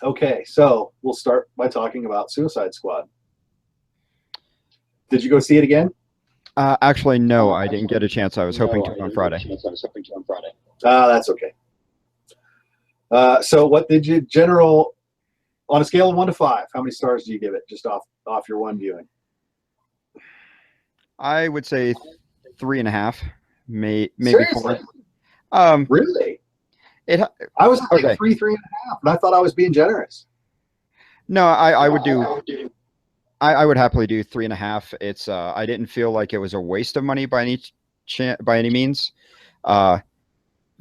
Okay, so we'll start by talking about Suicide Squad. Did you go see it again? Actually, no, I didn't get a chance. I was hoping to on Friday. That's okay. So what did you general on a scale of 1 to 5? How many stars do you give it just off your one viewing? I would say 3.5, maybe 4. Seriously, Um, really? it I was at like okay. three and a half, and I thought I was being generous. No, I would do. I would happily do 3.5. It's I didn't feel like it was a waste of money by any means. Uh,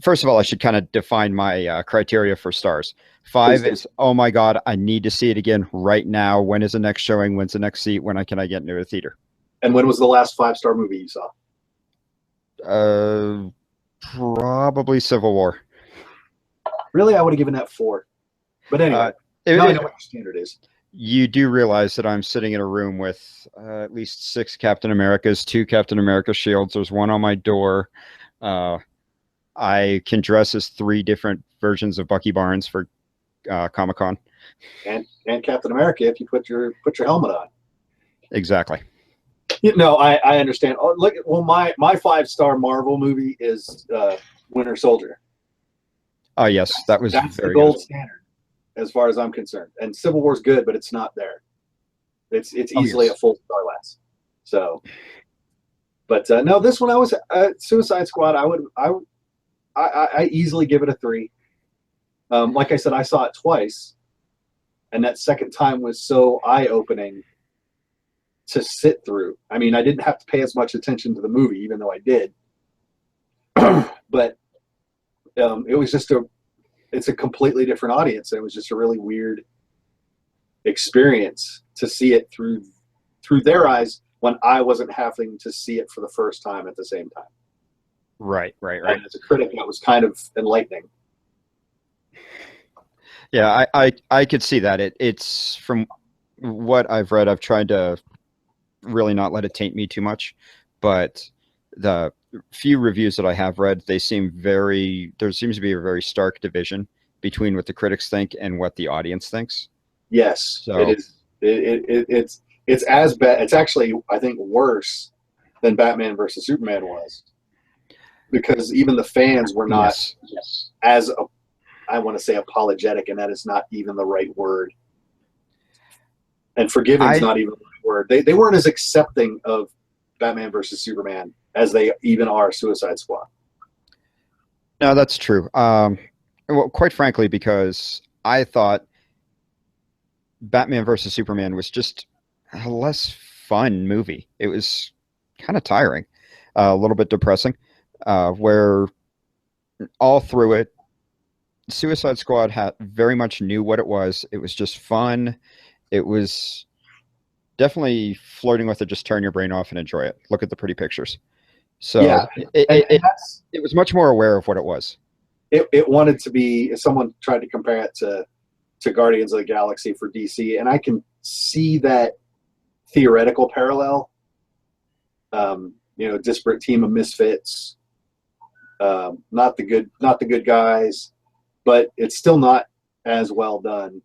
First of all, I should kind of define my criteria for stars. Please Five do. is, oh my God, I need to see it again right now. When is the next showing? When's the next seat? When can I get into a theater? And when was the last 5-star movie you saw? Uh, Probably Civil War. Really, I would have given that 4. But anyway, Uh, it, now I know what it, your standard is. you do realize that I'm sitting in a room with at least 6 Captain Americas, 2 Captain America shields. There's one on my door. Uh, I can dress as 3 different versions of Bucky Barnes for Comic Con. And Captain America if you put your helmet on. Exactly. I understand. Oh, look, well, my 5-star Marvel movie is Winter Soldier. Oh yes, that was That's the very gold good. standard, as far as I'm concerned. And Civil War's good, but it's not there. It's Oh easily a yes. full star less. So, but no, this one I was Suicide Squad. I easily give it a 3. Like I said, I saw it twice, and that second time was so eye opening to sit through. I mean, I didn't have to pay as much attention to the movie, even though I did. But it was just it's a completely different audience. It was just a really weird experience to see it through their eyes when I wasn't having to see it for the first time at the same time. Right. And as a critic, that was kind of enlightening. Yeah, I could see that. It's from what I've read. I've tried to really not let it taint me too much, but the few reviews that I have read, they seem very. There seems to be a very stark division between what the critics think and what the audience thinks. Yes, it So is. It's as bad. It's actually, I think, worse than Batman versus Superman was, because even the fans were not yes, as I want to say apologetic, and that is not even the right word. And forgiving is I not even the right word. They weren't as accepting of Batman versus Superman as they even are Suicide Squad. no, that's true. Well, quite frankly, because I thought Batman versus Superman was just a less fun movie. It was kind of tiring, a little bit depressing. Where all through it, Suicide Squad had very much knew what it was. It was just fun. It was definitely flirting with it. Just turn your brain off and enjoy it. Look at the pretty pictures. So Yeah, and that's it was much more aware of what it was. it wanted to be. If someone tried to compare it to Guardians of the Galaxy for DC, and I can see that theoretical parallel. Disparate team of misfits, not the good guys, but it's still not as well done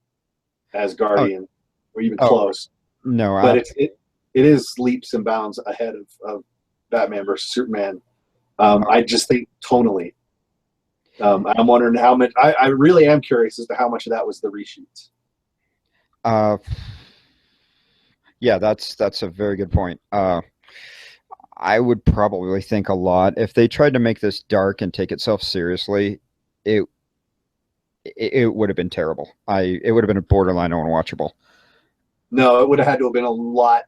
as Oh, Guardian, or even oh close. no, But it is leaps and bounds ahead of Batman versus Superman. I just think tonally. I'm wondering how much. I really am curious as to how much of that was the reshoots. uh, yeah, that's a very good point. I would probably think a lot if they tried to make this dark and take itself seriously. It it would have been terrible. It would have been a borderline unwatchable. No, it would have had to have been a lot.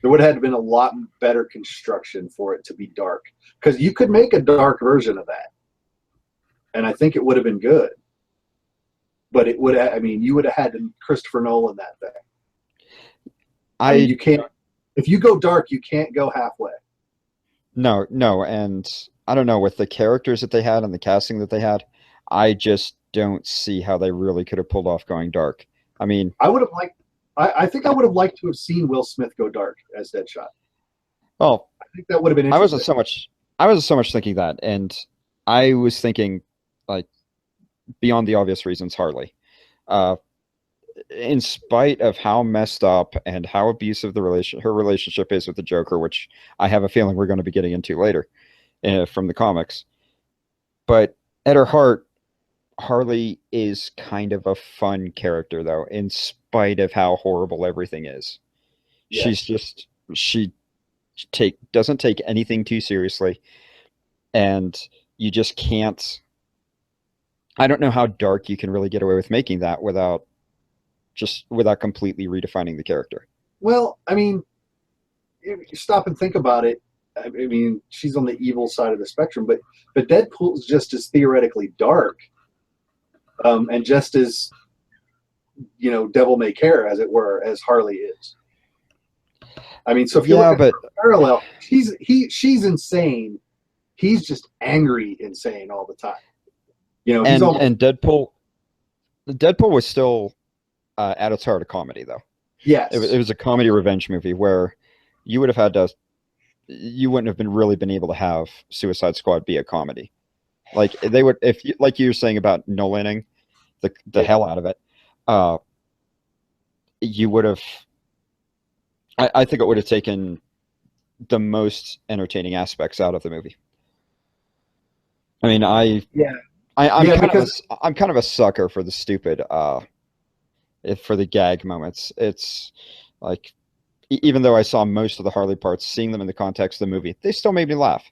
There would have had to have been a lot better construction for it to be dark, because you could make a dark version of that, and I think it would have been good. But it would have, I mean, you would have had to Christopher Nolan that thing. I mean, I you can't, if you go dark, you can't go halfway. No, and I don't know with the characters that they had and the casting that they had, I just don't see how they really could have pulled off going dark. I mean, I would have liked, I think I would have liked to have seen Will Smith go dark as Deadshot. well, I think that would have been I wasn't interesting. so much I wasn't so much thinking that, and I was thinking like beyond the obvious reasons, Harley. Uh, in spite of how messed up and how abusive her relationship is with the Joker, which I have a feeling we're going to be getting into later from the comics, but at her heart, Harley is kind of a fun character, though, in spite of how horrible everything is. She's Yes. just she take doesn't take anything too seriously, and you just can't. I don't know how dark you can really get away with making that without completely redefining the character. Well, I mean, if you stop and think about it, I mean, she's on the evil side of the spectrum, but Deadpool's just as theoretically dark, and just as devil may care, as it were, as Harley is. I mean, so if you look Yeah, at but the parallel, she's insane. He's just angry, insane all the time. He's almost and Deadpool was still at its heart a comedy, though. It yes, was a comedy revenge movie where you would have had to you wouldn't have really been able to have Suicide Squad be a comedy. Like they would if you, like you were saying about Nolaning the yeah, hell out of it. Uh, you would have. I think it would have taken the most entertaining aspects out of the movie. I mean, yeah, I'm yeah, kind of because I'm kind of a sucker for the stupid for the gag moments. It's like even though I saw most of the Harley parts, seeing them in the context of the movie, they still made me laugh.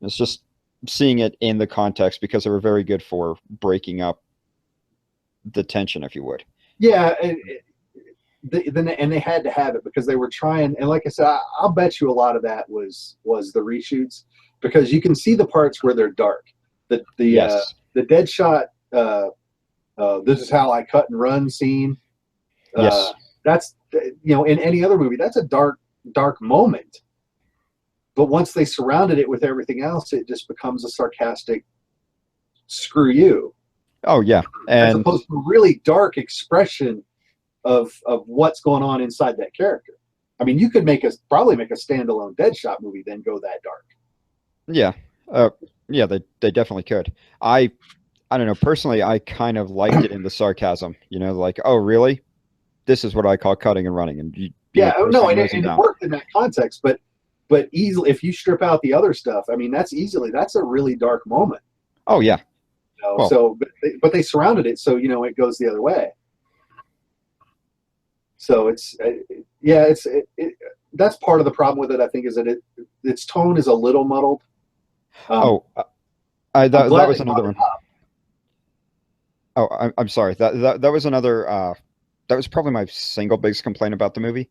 It's just seeing it in the context because they were very good for breaking up the tension, if you would. yeah, and they had to have it because they were trying. And like I said, I'll bet you a lot of that was the reshoots because you can see the parts where they're dark. Yes. The Deadshot. This is how I cut and run scene. Uh, Yes. that's in any other movie, that's a dark moment. But once they surrounded it with everything else, it just becomes a sarcastic screw you, Oh yeah. as And opposed to a really dark expression of what's going on inside that character. I mean, you could probably make a standalone Deadshot movie, then go that dark. yeah. Uh, yeah, they definitely could. I don't know, personally I kind of liked it in the sarcasm, like, "Oh, really? This is what I call cutting and running." And you being a Yeah, person no, who and knows him it down. worked in that context, but easily if you strip out the other stuff, I mean, that's a really dark moment. Oh yeah. Well, So, but they surrounded it so it goes the other way. So yeah, that's part of the problem with it. I think is that its tone is a little muddled. Um, oh, I I'm that glad was they brought another it one. up. Oh, I'm sorry. That was another that was probably my single biggest complaint about the movie.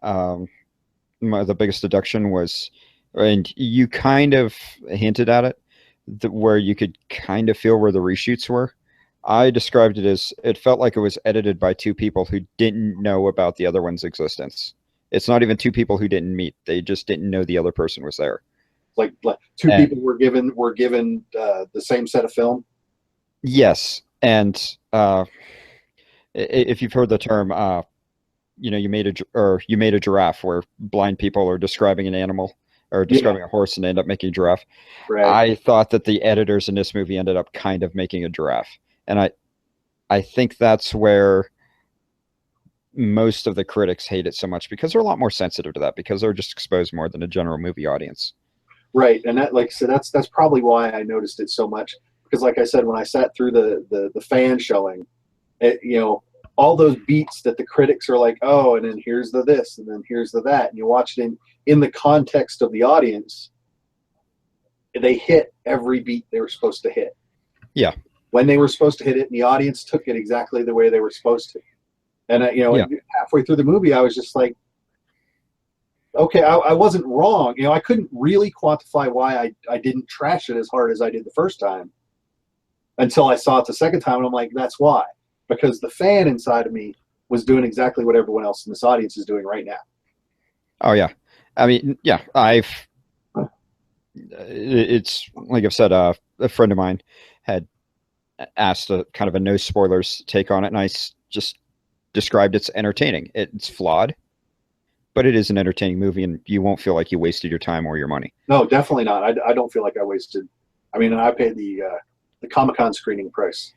Um the biggest deduction was, and you kind of hinted at it, where you could kind of feel where the reshoots were. I described it as it felt like it was edited by two people who didn't know about the other one's existence. It's not even two people who didn't meet; they just didn't know the other person was there. Like two And people were given the same set of film. yes, and if you've heard the term, you made a giraffe, where blind people are describing an animal or Yeah, describing a horse and they end up making a giraffe. right. I thought that the editors in this movie ended up kind of making a giraffe, and I think that's where most of the critics hate it so much because they're a lot more sensitive to that because they're just exposed more than a general movie audience. Right, and that, like I said, that's probably why I noticed it so much. Because, like I said, when I sat through the fan showing, all those beats that the critics are like, oh, and then here's the this, and then here's the that, and you watch it in the context of the audience, they hit every beat they were supposed to hit Yeah, when they were supposed to hit it, and the audience took it exactly the way they were supposed to. And yeah. halfway through the movie, I was just like, okay, I wasn't wrong. I couldn't really quantify why I didn't trash it as hard as I did the first time until I saw it the second time, and I'm like, that's why. Because the fan inside of me was doing exactly what everyone else in this audience is doing right now. Oh yeah. I mean, yeah. It's like I've said. A friend of mine had asked a kind of a no spoilers take on it, and just described it's entertaining. It's flawed, but it is an entertaining movie, and you won't feel like you wasted your time or your money. No, definitely not. I don't feel like I wasted. I mean, I paid the Comic-Con screening price.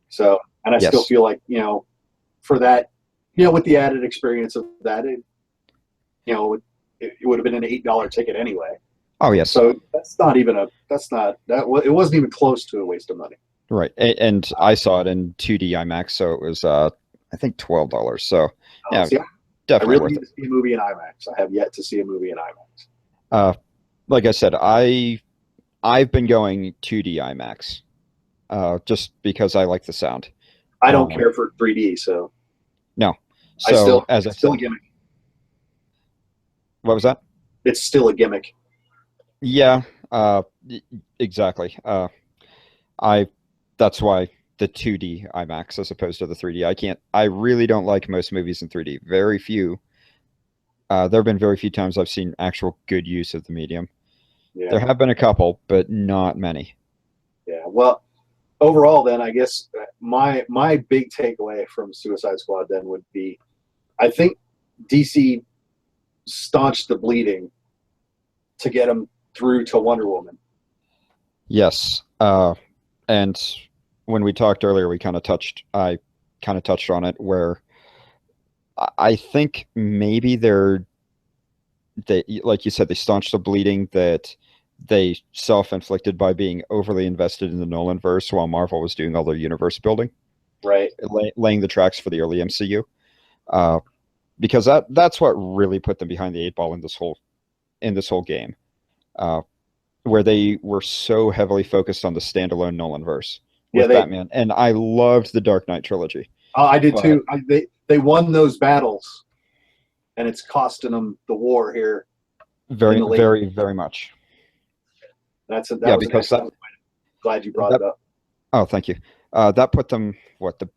So, and I still Yes. feel like, for that, with the added experience of that, it would have been an $8 ticket anyway. Oh, yes. So it wasn't even close to a waste of money. Right. And I saw it in 2D IMAX, so it was I think $12. So yeah, See, I definitely really worth need it. to see a movie in IMAX. I have yet to see a movie in IMAX. Uh, like I said, I've been going 2D IMAX just because I like the sound. I don't Um, care for 3D, so no. So as I it's still a said, gimmick. what was that? It's still a gimmick. Yeah, exactly. I that's why the 2D IMAX as opposed to the 3D. I really don't like most movies in 3D. Very few. There have been very few times I've seen actual good use of the medium. Yeah, There have been a couple, but not many. yeah. Well, overall, then I guess my big takeaway from Suicide Squad then would be, I think DC staunched the bleeding to get them through to Wonder Woman. Yes. And when we talked earlier, I kind of touched on it where I think maybe like you said, they staunched the bleeding that they self-inflicted by being overly invested in the Nolan verse while Marvel was doing all their universe building, Right. laying the tracks for the early MCU. Uh, because that's what really put them behind the eight ball in this whole game, uh, where they were so heavily focused on the standalone Nolan verse Yeah, with Batman, and I loved the Dark Knight trilogy, I did but too. They won those battles, and it's costing them the war here in very, the late. very, very much. That Yeah, was an because excellent point. Glad you brought that it up. oh, thank you. That put them the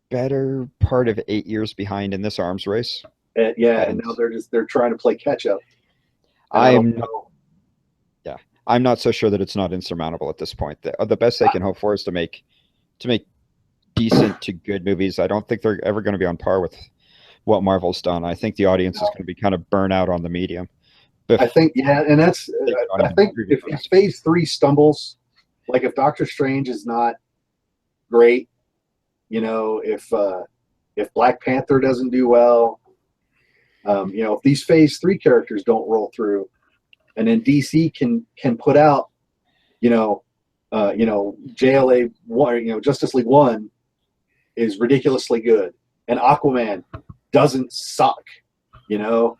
better part of 8 years behind in this arms race, Yeah, and and now they're trying to play catch up, and I don't I'm not, know. yeah, I'm not so sure that it's not insurmountable at this point. The best they can hope for is to make decent to good movies. I don't think they're ever going to be on par with what Marvel's done. I think the audience is going to be kind of burnt out on the medium. I think and that's They get on I even think previous if movies. Phase 3 stumbles, like if Doctor Strange is not great, if Black Panther doesn't do well, if these Phase 3 characters don't roll through, and then DC can put out, JLA one, Justice League One is ridiculously good, and Aquaman doesn't suck. You know,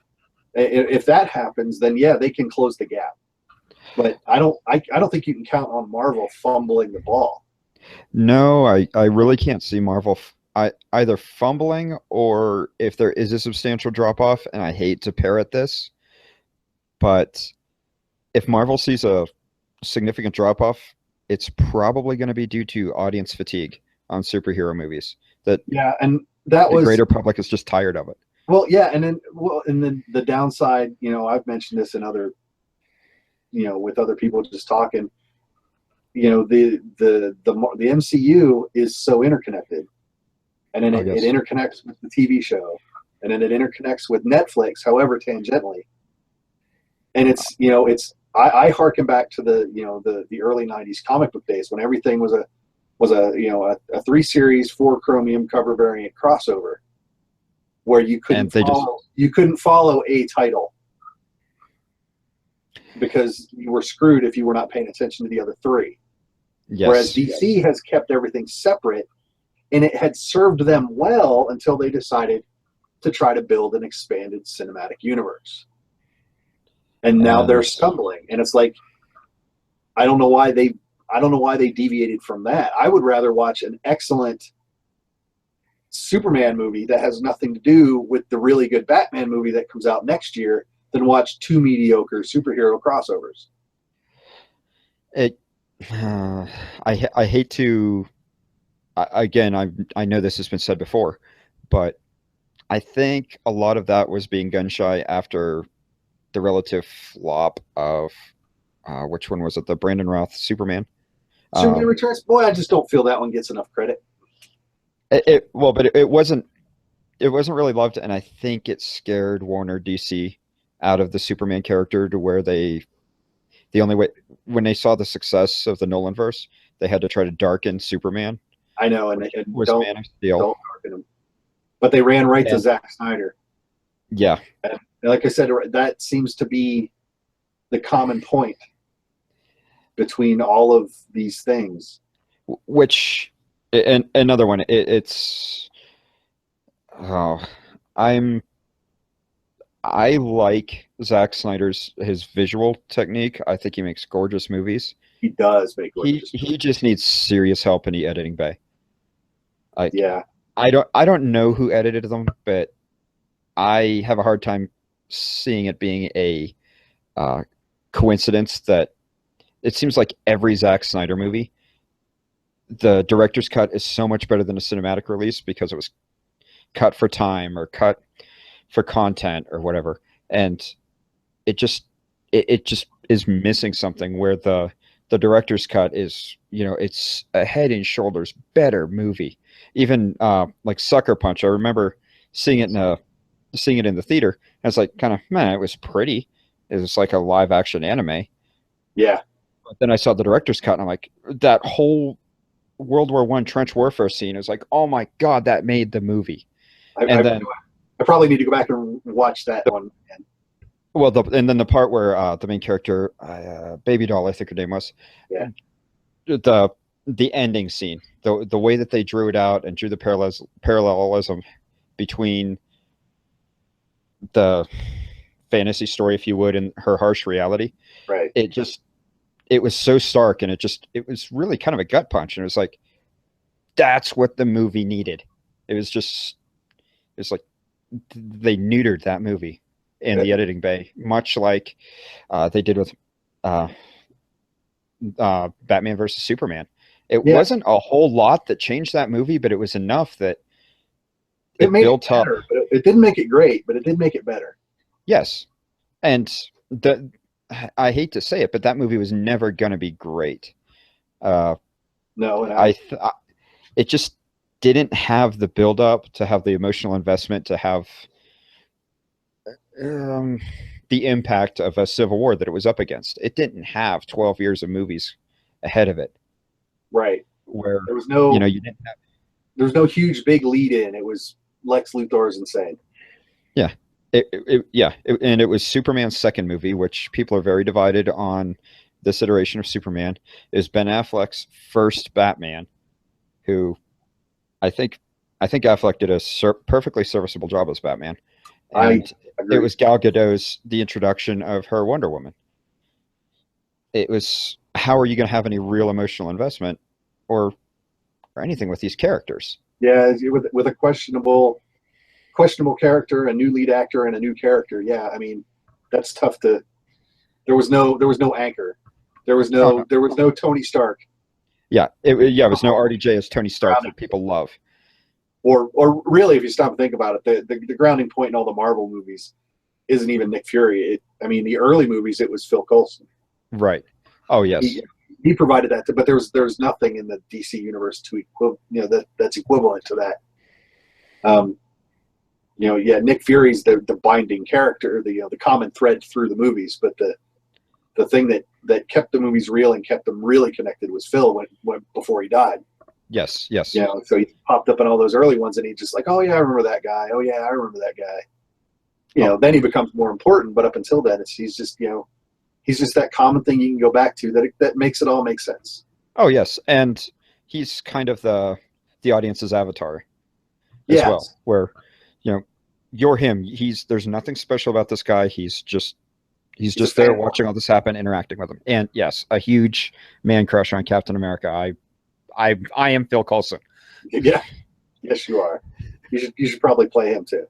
if that happens, then yeah, they can close the gap. But I don't think you can count on Marvel fumbling the ball. No, I really can't see Marvel either fumbling or if there is a substantial drop off, and I hate to parrot this, but if Marvel sees a significant drop off, it's probably going to be due to audience fatigue on superhero movies. That Yeah, and that the was greater public is just tired of it. yeah, and then the downside, I've mentioned this in other, with other people just talking. The MCU is so interconnected, and then Oh it yes, interconnects with the TV show, and then it interconnects with Netflix, however tangentially. And I harken back to the early '90s comic book days when everything was a 3 series 4 chromium cover variant crossover where and they just you couldn't follow a title because you were screwed if you were not paying attention to the other three. Whereas yes, DC has kept everything separate, and it had served them well until they decided to try to build an expanded cinematic universe. And now they're and stumbling, and it's like I don't know why they deviated from that. I would rather watch an excellent Superman movie that has nothing to do with the really good Batman movie that comes out next year than watch two mediocre superhero crossovers. it. I hate to again. I know this has been said before, but I think a lot of that was being gun shy after the relative flop of which one was it? The Brandon Routh Superman. Superman Um, Returns, boy, I just don't feel that one gets enough credit. well, but it wasn't really loved, and I think it scared Warner DC out of the Superman character to where the only way when they saw the success of the Nolan verse, they had to try to darken Superman, I know, which and was Man of Steel. don't market them. But they ran right to And Zack Snyder. yeah, And like I said, that seems to be the common point between all of these things. which and another one. It's oh, I'm I like Zack Snyder's his visual technique. I think he makes gorgeous movies. He does make He gorgeous he movies. just needs serious help in the editing bay. Like Yeah, I don't know who edited them, but I have a hard time seeing it being a uh, coincidence that it seems like every Zack Snyder movie, the director's cut is so much better than a cinematic release because it was cut for time or cut for content or whatever, and it just it just is missing something where the director's cut is, it's a head and shoulders better movie. Even like Sucker Punch, I remember seeing it in a seeing it in the theater, and it's like, kind of, man, it was pretty. It was like a live action anime. yeah. But then I saw the director's cut, and I'm like, that whole World War One trench warfare scene is like, oh my god, that made the movie. I, And I, then, I probably need to go back and watch that one. well, and then the part where the main character, Baby Doll, I think her name was, Yeah, the the ending scene, the way that they drew it out and drew the parallelism between the fantasy story, if you would, and her harsh reality. right. It just it was so stark, and it was really kind of a gut punch, and it was like, that's what the movie needed. It was just it's like they neutered that movie in the editing bay, much like they did with uh, Batman versus Superman. It Yeah, wasn't a whole lot that changed that movie, but it was enough that it it made it built up. better, but it didn't make it great, but it did make it better. Yes, and the I hate to say it, but that movie was never going to be great. Uh, No, and I, th- I it just didn't have the build up to have the emotional investment to have um, the impact of a civil war that it was up against. It didn't have 12 years of movies ahead of it right. where There was no you didn't have. there was no huge big lead in. It was Lex Luthor's insane. Yeah, and it was Superman's second movie, which people are very divided on. This iteration of Superman is Ben Affleck's first Batman, who I think I think Affleck did a perfectly serviceable job as Batman, I and it agree. was Gal Gadot's the introduction of her Wonder Woman. It was, how are you going to have any real emotional investment or anything with these characters? Yeah, with a questionable character, a new lead actor, and a new character. Yeah, I mean, that's tough to. There was no anchor. Oh no, There was no Tony Stark, it was no RDJ as Tony Stark grounding, that people love. or really, if you stop and think about it, the grounding point in all the Marvel movies isn't even Nick Fury. I mean, the early movies it was Phil Coulson. Right. Oh yes. He he provided that, but there's nothing in the DC universe to that's equivalent to that. Um, yeah, Nick Fury's the binding character, the common thread through the movies, but the thing that kept the movies real and kept them really connected was Phil when before he died. Yes. Yes. So he popped up in all those early ones, and he just like, oh yeah, I remember that guy. Oh yeah, I remember that guy. Oh, Then he becomes more important, but up until then, he's just that common thing you can go back to that makes it all make sense. oh yes. And he's kind of the audience's avatar as well, Yes, where you know you're him. There's nothing special about this guy. He's he's a just there fan. watching all this happen, interacting with him. And yes, a huge man crush on Captain America. I am Phil Coulson. Yeah, yes, you are. You should probably play him too.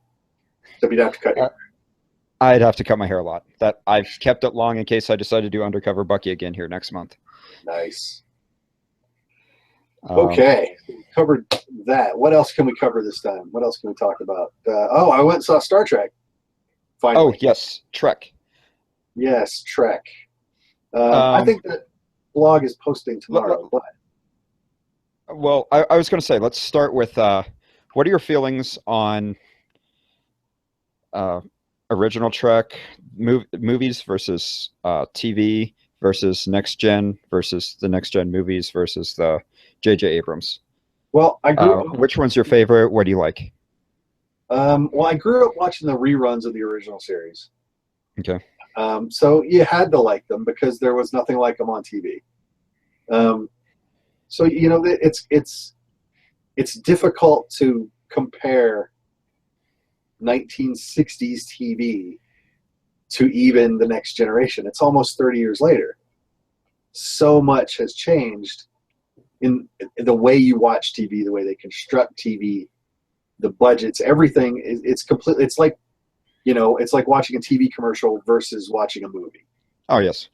So you'd have to cut your Uh, I'd have to cut my hair a lot. That I've kept it long in case I decide to do Undercover Bucky again here next month. nice. Um, Okay, so we covered that. What else can we cover this time? What else can we talk about? I went and saw Star Trek. oh Finally, yes, Trek. yes, Trek. I Um, think that blog is posting l- tomorrow. But well, I was going to say, let's start with what are your feelings on uh, original Trek movies versus TV versus next gen versus the next gen movies versus the J.J. Abrams. Well, I grew up. Which one's your favorite? What do you like? Well, I grew up watching the reruns of the original series. Okay. So you had to like them because there was nothing like them on TV. So you know, it's difficult to compare 1960s TV to even the next generation. It's almost 30 years later. So much has changed in the way you watch TV, the way they construct TV, the budgets, everything. It's completely. It's like, you know, it's like watching a TV commercial versus watching a movie. Oh yes.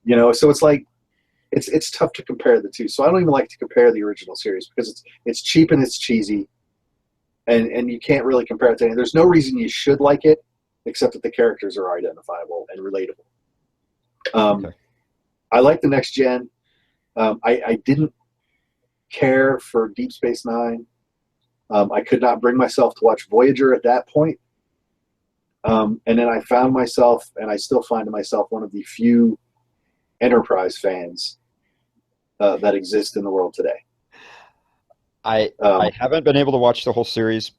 You know, so it's like it's tough to compare the two. So I don't even like to compare the original series because it's cheap and it's cheesy, and you can't really compare it to anything. There's no reason you should like it except that the characters are identifiable and relatable. Okay. I like the next gen. I didn't care for Deep Space Nine. I could not bring myself to watch Voyager at that point. And then I found myself, and I still find myself, one of the few Enterprise fans that exist in the world today. I haven't been able to watch the whole series.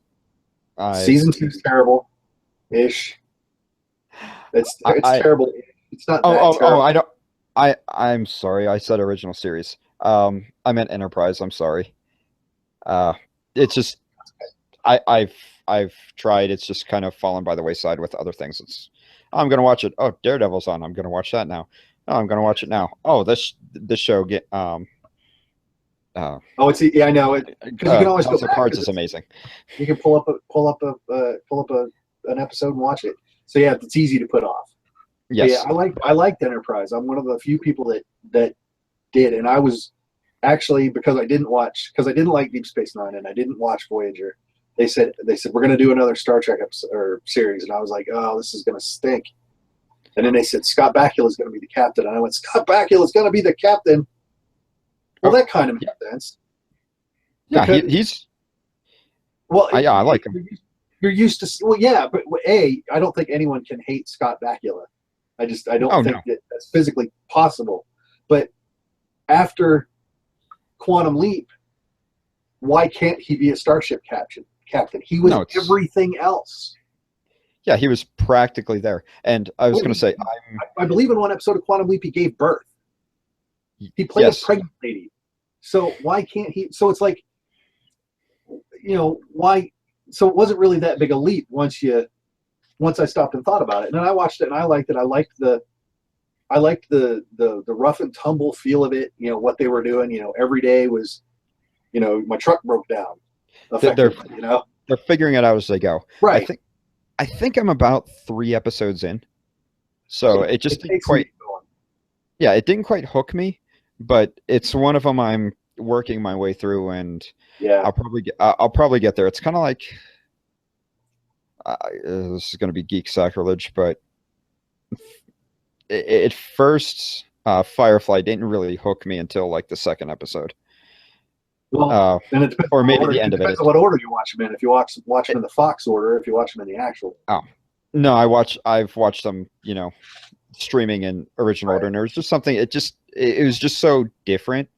Season 2 is terrible-ish. It's terrible. It's not that terrible. I don't. I'm sorry. I said original series. I meant Enterprise. I'm sorry. It's just I've tried. It's just kind of fallen by the wayside with other things. I'm gonna watch it. Oh, Daredevil's on. I'm gonna watch that now. Oh, I'm gonna watch it now. Oh, this show I know it because you can always House go of back. Cards is amazing. You can pull up an episode and watch it. So yeah, it's easy to put off. Yes. But yeah, I liked Enterprise. I'm one of the few people that did, and I was actually, because I didn't like Deep Space Nine and I didn't watch Voyager. They said we're going to do another Star Trek episode or series, and I was like, oh, this is going to stink. And then they said Scott Bakula is going to be the captain, and I went, Scott Bakula is going to be the captain. Well, that kind of makes sense. Yeah, Because, he's. Well, yeah, I like him. You're used to. Well, yeah, but I don't think anyone can hate Scott Bakula. I don't think that that's physically possible. But after Quantum Leap, why can't he be a starship captain? He was everything else. Yeah, he was practically there. And I was going to say, I believe in one episode of Quantum Leap, he gave birth. He played a pregnant lady. So why can't he? So it's like, you know, why? So it wasn't really that big a leap once I stopped and thought about it. And then I watched it and I liked it. I liked the rough and tumble feel of it. You know, what they were doing. You know, every day was, you know, my truck broke down. They're figuring it out as they go. Right. I think I'm about 3 episodes in, so it just didn't quite. Yeah, it didn't quite hook me, but it's one of them I'm working my way through, and yeah, I'll probably get there. It's kind of like this is going to be geek sacrilege, but at first, Firefly didn't really hook me until like the 2nd episode. Well, and it depends or maybe the end of it. Depends on what order you watch them in. If you watch them in the Fox order, if you watch them in the actual. Oh, no, I've watched them, you know, streaming in original order, and there was just something. It was just so different.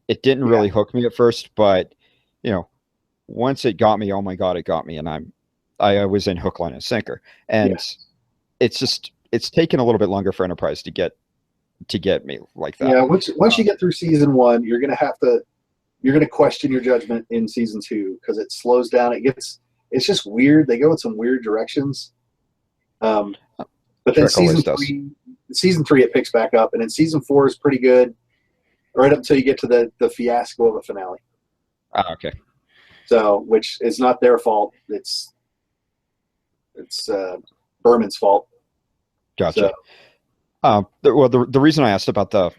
It didn't really hook me at first, but you know, once it got me, oh my god, it got me, and I was in hook, line, and sinker. And it's taken a little bit longer for Enterprise to get me like that. Yeah, once you get through season 1, you're gonna question your judgment in season 2 because it slows down. It's just weird. They go in some weird directions. But then season 3 it picks back up, and then season 4 is pretty good, right up until you get to the fiasco of a finale. Okay. So, which is not their fault. It's Berman's fault. Gotcha. So, the reason I asked about the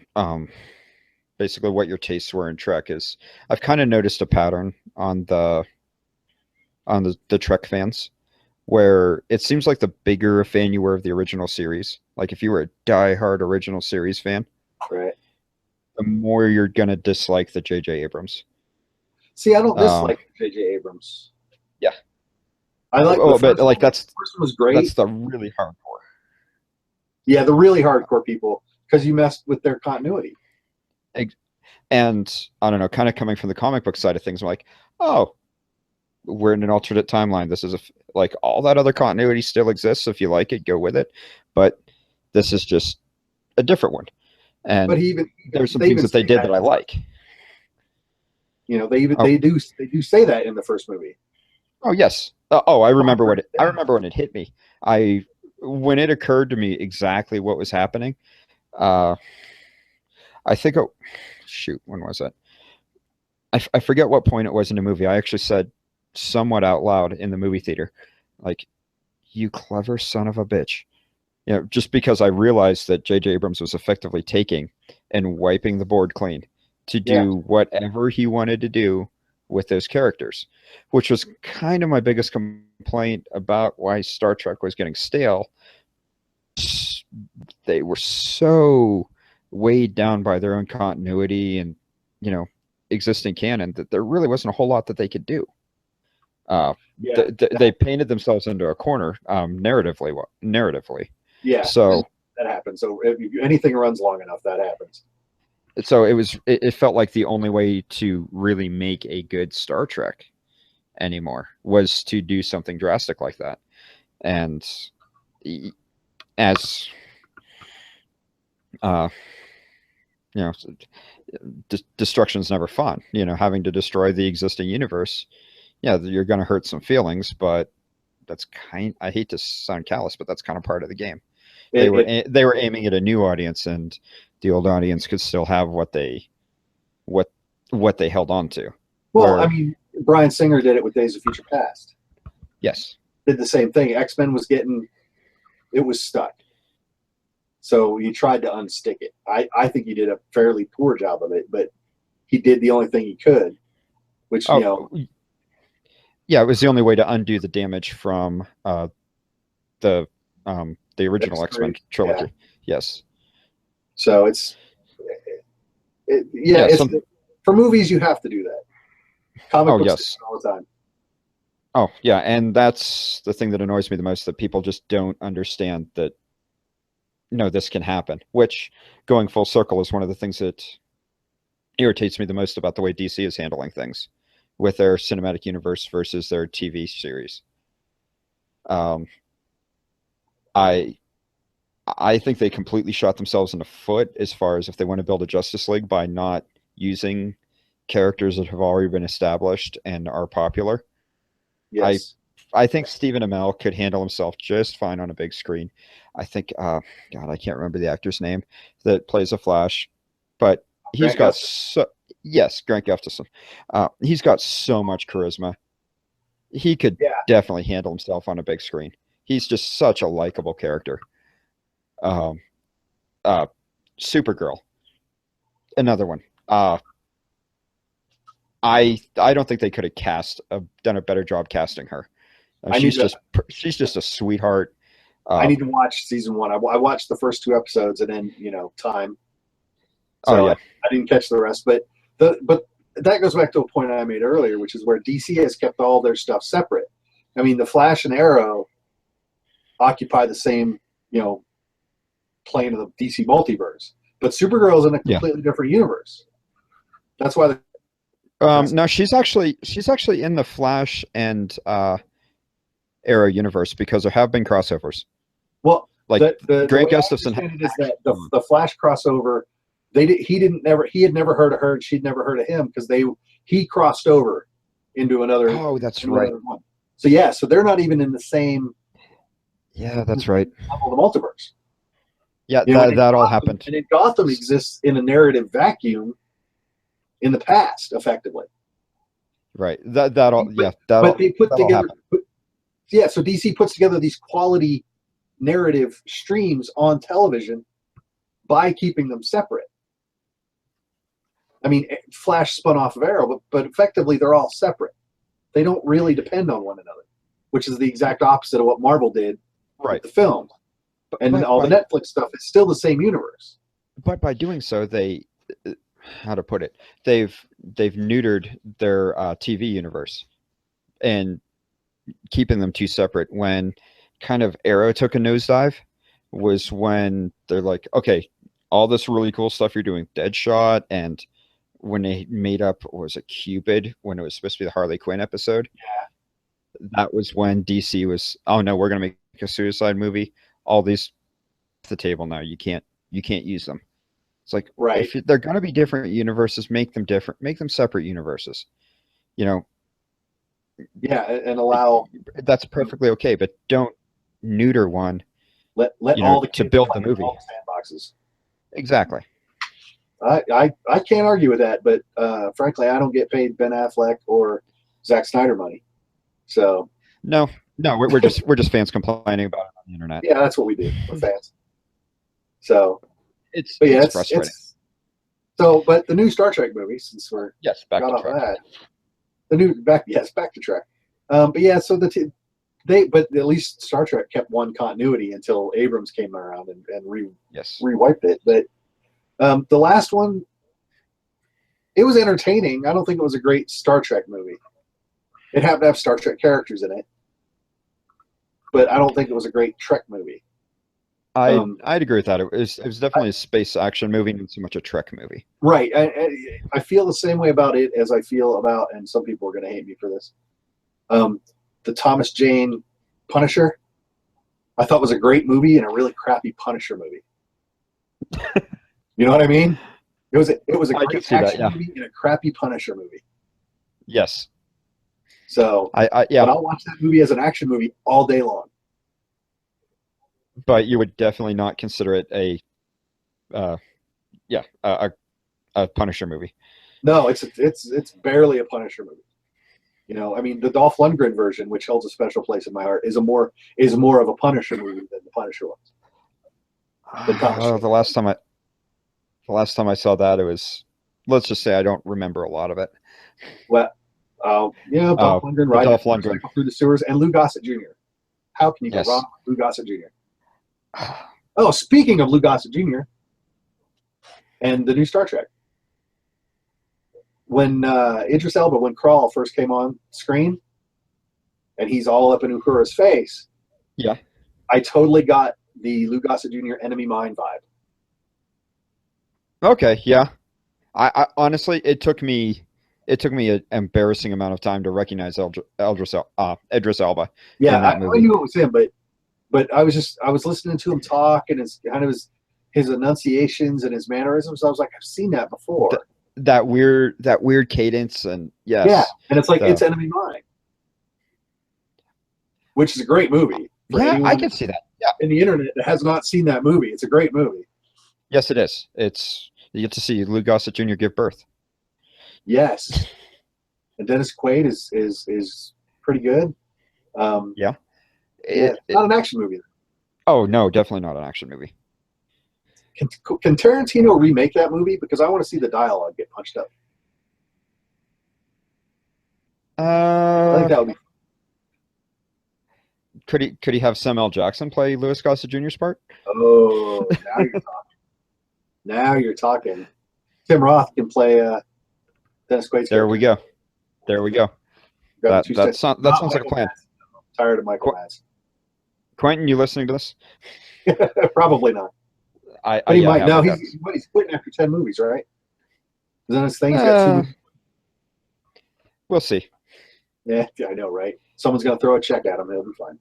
basically what your tastes were in Trek is I've kind of noticed a pattern on the Trek fans where it seems like the bigger a fan you were of the original series, like if you were a diehard original series fan, right, the more you're gonna dislike the J.J. Abrams. See, I don't dislike J.J. Abrams. Yeah, I like. But like the first one was great. That's the really hardcore. Yeah, the really hardcore people. because you messed with their continuity. And I don't know, kind of coming from the comic book side of things, I'm like, oh, we're in an alternate timeline. This is like all that other continuity still exists. If you like it, go with it. But this is just a different one. But And he even there's some they things even that they say did that that I like. Oh, they do say that in the first movie. oh yes. I remember I remember when it hit me. When it occurred to me exactly what was happening. Uh, I think, oh, shoot, when was it? I forget what point it was in the movie. I actually said somewhat out loud in the movie theater, like, "You clever son of a bitch." Just because I realized that J.J. Abrams was effectively taking and wiping the board clean to Yeah, do whatever he wanted to do with those characters, which was kind of my biggest complaint about why Star Trek was getting stale. They were so weighed down by their own continuity and, you know, existing canon that there really wasn't a whole lot that they could do. Uh, yeah, they painted themselves into a corner, narratively. yeah. So That happens. So if anything runs long enough, that happens. it felt like the only way to really make a good Star Trek anymore was to do something drastic like that. And as uh, you know, destruction's never fun. Having to destroy the existing universe, yeah, you're going to hurt some feelings, but I hate to sound callous, but that's kind of part of the game. It, it They were aiming at a new audience, and the old audience could still have what what they held on to. well, I Where mean, Bryan Singer did it with Days of Future Past. yes, Did the same thing. X-Men was getting it was stuck. So he tried to unstick it. I think he did a fairly poor job of it, but he did the only thing he could, which oh yeah, it was the only way to undo the damage from the the original X-Men X3, yeah. trilogy. Yes. So Yeah. it's for movies you have to do that. Comic Oh books do yes. it all the time. Oh yeah, and that's the thing that annoys me the most, that people just don't understand that this can happen. Which, going full circle, is one of the things that irritates me the most about the way DC is handling things with their cinematic universe versus their TV series. Um, I I think they completely shot themselves in the foot as far as if they want to build a Justice League by not using characters that have already been established and are popular. I Yes. I think Stephen Amell could handle himself just fine on a big screen. I think, God, I can't remember the actor's name that plays a Flash, but he's Grant got Gustin. yes, Grant Gustafson. He's got so much charisma. He could Yeah. definitely handle himself on a big screen. He's just such a likable character. Um, uh, Supergirl, another one. I don't think they could have done a better job casting her. I need to She's just a sweetheart. I Uh, need to watch season one. I watched the first two episodes and then time. oh So yeah, I didn't catch the rest. But that goes back to a point I made earlier, which is where DC has kept all their stuff separate. I mean, the Flash and Arrow occupy the same plane of the DC multiverse, but Supergirl's in a yeah. completely different universe. That's why. No, she's actually in the Flash and Arrow universe, because there have been crossovers. Well, Like the Grant way I Gustafson understand it is that the Flash crossover, he had never heard of her and she'd never heard of him because he crossed over into another Oh, that's right. one. So yeah, so they're not even in the same Yeah, that's right. level of the multiverse. Yeah, that all happened. And then Gotham exists in a narrative vacuum in the past, effectively. Right. That all. Yeah. But they put That all together. happened. Yeah, so DC puts together these quality narrative streams on television by keeping them separate. I mean, Flash spun off of Arrow, but effectively they're all separate. They don't really depend on one another, which is the exact opposite of what Marvel did Right. with the film. And all the Netflix stuff is still the same universe. But by doing so, how to put it, they've neutered their TV universe and keeping them too separate. When kind of Arrow took a nosedive was when they're like, okay, all this really cool stuff you're doing, Deadshot, and when they made up, what was it, Cupid, when it was supposed to be the Harley Quinn episode, that was when DC was, oh no, we're gonna make a Suicide movie. All these off the table now. You can't use them. It's like Right. if they're gonna be different universes, make them different. Make them separate universes. You know, Yeah, and allow that's perfectly okay, but don't neuter one. let all the To kids build play the in movie. all the sandboxes. Exactly. I can't argue with that, but frankly, I don't get paid Ben Affleck or Zack Snyder money. So No, no, we're just fans complaining about it on the internet. yeah, that's what we do. We're fans. So, It's but yeah, it's it's frustrating. it's so. But the new Star Trek movie, since we're Yes, back got to off track. that, the new back to Trek. But yeah, so but at least Star Trek kept one continuity until Abrams came around and Yes. rewiped it. But the last one, it was entertaining. I don't think it was a great Star Trek movie. It happened to have Star Trek characters in it, but I don't think it was a great Trek movie. I'd agree with that. It was definitely a space action movie, not so much a Trek movie. Right. I feel the same way about it as I feel about, and some people are going to hate me for this, the Thomas Jane Punisher. I thought was a great movie and a really crappy Punisher movie. You know what I mean? It was a I can great see that, action yeah. movie and a crappy Punisher movie. Yes. So, I but I'll watch that movie as an action movie all day long. but you would definitely not consider it uh yeah, a Punisher movie. No, it's barely a Punisher movie. You know, I mean, the Dolph Lundgren version, which holds a special place in my heart, is more of a Punisher movie than the Punisher was. The last time I saw that, it was, let's just say I don't remember a lot of it. Well, Dolph Lundgren But riding a Dolph Lundgren. motorcycle through the sewers, and Lou Gossett Jr. How can you go Yes. wrong with Lou Gossett Jr.? Oh, speaking of Lou Gossett Jr. and the new Star Trek, when Idris Elba, when Crawl first came on screen, and he's all up in Uhura's face, Yeah. I totally got the Lou Gossett Jr. Enemy Mine vibe. Okay, yeah. I honestly, it took me an embarrassing amount of time to recognize Idris Elba Yeah, in that I movie. knew it was him, but I was listening to him talk and his enunciations and his mannerisms. I was like, I've seen that before. That weird cadence, and Yeah, yes, and it's like the, it's Enemy Mine, which is a great movie for yeah, I anyone can see that. Yeah, in the internet that has not seen that movie. It's a great movie. yes, it is. It's You get to see Lou Gossett Jr. give birth. Yes, and Dennis Quaid is pretty good. Yeah. Yeah, It, it's it, not an action movie. oh no, definitely not an action movie. Can Tarantino remake that movie? Because I want to see the dialogue get punched up. I think Uh, that would be. could he have Samuel Jackson play Louis Gossett Jr.'s part? Oh, now you're talking. Now you're talking. Tim Roth can play Dennis Quaid's There we character. go. There we go. Got That two that cents. sounds that Not sounds like a Michael plan. Madsen. I'm tired of Michael Quentin, you listening to this? Madsen. Probably not. But he Yeah, I might. have No, my he's doubts. he's quitting after 10 movies, right? Isn't his thing? He's got two Uh, movies. we'll see. Yeah, I know, right? Someone's gonna throw a check at him. He'll be fine.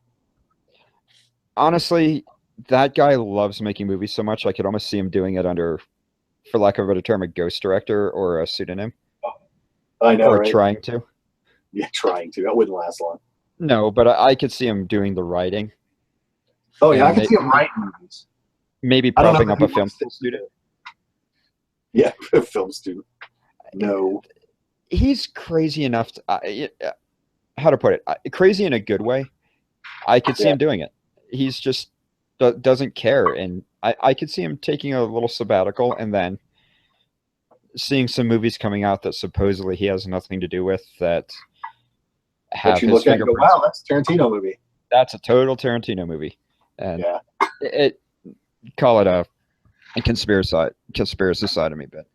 Honestly, that guy loves making movies so much. I could almost see him doing it under, for lack of a better term, a ghost director or a pseudonym, I know, or right? trying to. Yeah, trying to. That wouldn't last long. No, but I could see him doing the writing. Oh yeah, I And can see him writing movies. maybe I don't know propping if up he a film wants to studio. Yeah, a film student. No. He's crazy enough to, how to put it, crazy in a good way. I could see Yeah. him doing it. He's just doesn't care, and I could see him taking a little sabbatical and then seeing some movies coming out that supposedly he has nothing to do with, that That have you his look at and go, fingerprints. wow, that's a Tarantino movie. That's a total Tarantino movie, and Yeah. it call it a conspiracy side of me, but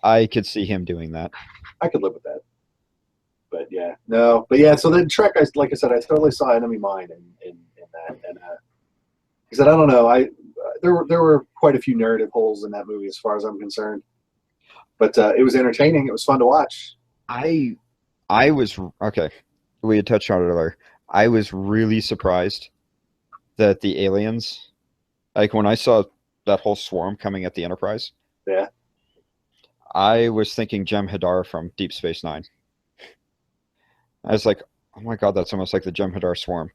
I could see him doing that. I could live with that. But yeah, no, but yeah. So then Trek, like I said, I totally saw Enemy Mine in that, and he said, I don't know, there were quite a few narrative holes in that movie as far as I'm concerned. But it was entertaining. It was fun to watch. I I was okay. We had touched on it earlier. I was really surprised that the aliens, like when I saw that whole swarm coming at the Enterprise, Yeah. I was thinking Jem'Hadar from Deep Space Nine. I was like, oh my God, that's almost like the Jem'Hadar swarm.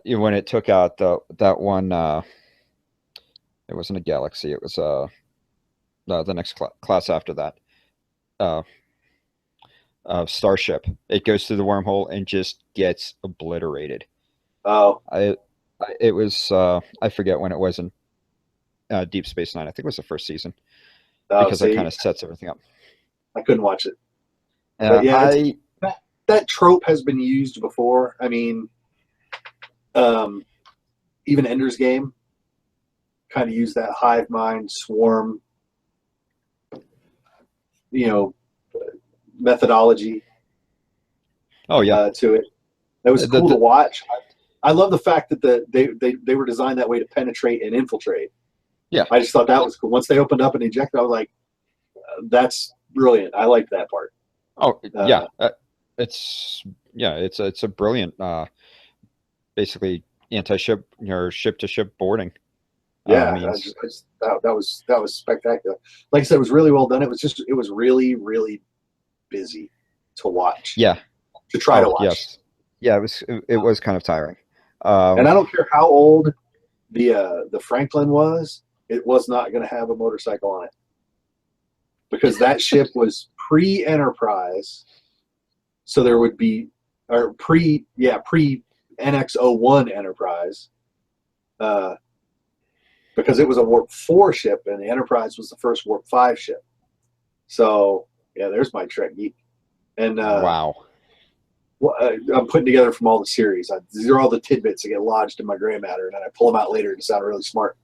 When it took out that one, it wasn't a galaxy. It was the next class after that. Uh, Starship. It goes through the wormhole and just gets obliterated. Oh. It was I forget when it was in Deep Space Nine. I think it was the first season Oh. because that See, kind of sets everything up. I couldn't watch it. But Uh, yeah, I that trope has been used before. I mean, um, even Ender's Game kind of used that hive mind swarm, you know, methodology oh yeah, to it. That was the, cool to the, watch. I love the fact that they were designed that way to penetrate and infiltrate. yeah. I just thought that was cool. Once they opened up and ejected, I was like, that's brilliant. I liked that part. Oh Uh, yeah. It's it's a brilliant basically anti-ship or ship-to-ship boarding yeah, means. that was spectacular. Like I said, it was really well done. It was really really busy to watch, Yeah. to try to Oh watch. yes. Yeah, it was kind of tiring. And I don't care how old the Franklin was, it was not going to have a motorcycle on it because that ship was pre-Enterprise, so there would be or pre NX-01 Enterprise, because it was a Warp 4 ship and the Enterprise was the first Warp 5 ship. So yeah, there's my Trek geek. And Wow. I'm putting together from all the series. These are all the tidbits that get lodged in my gray matter, and then I pull them out later to sound really smart.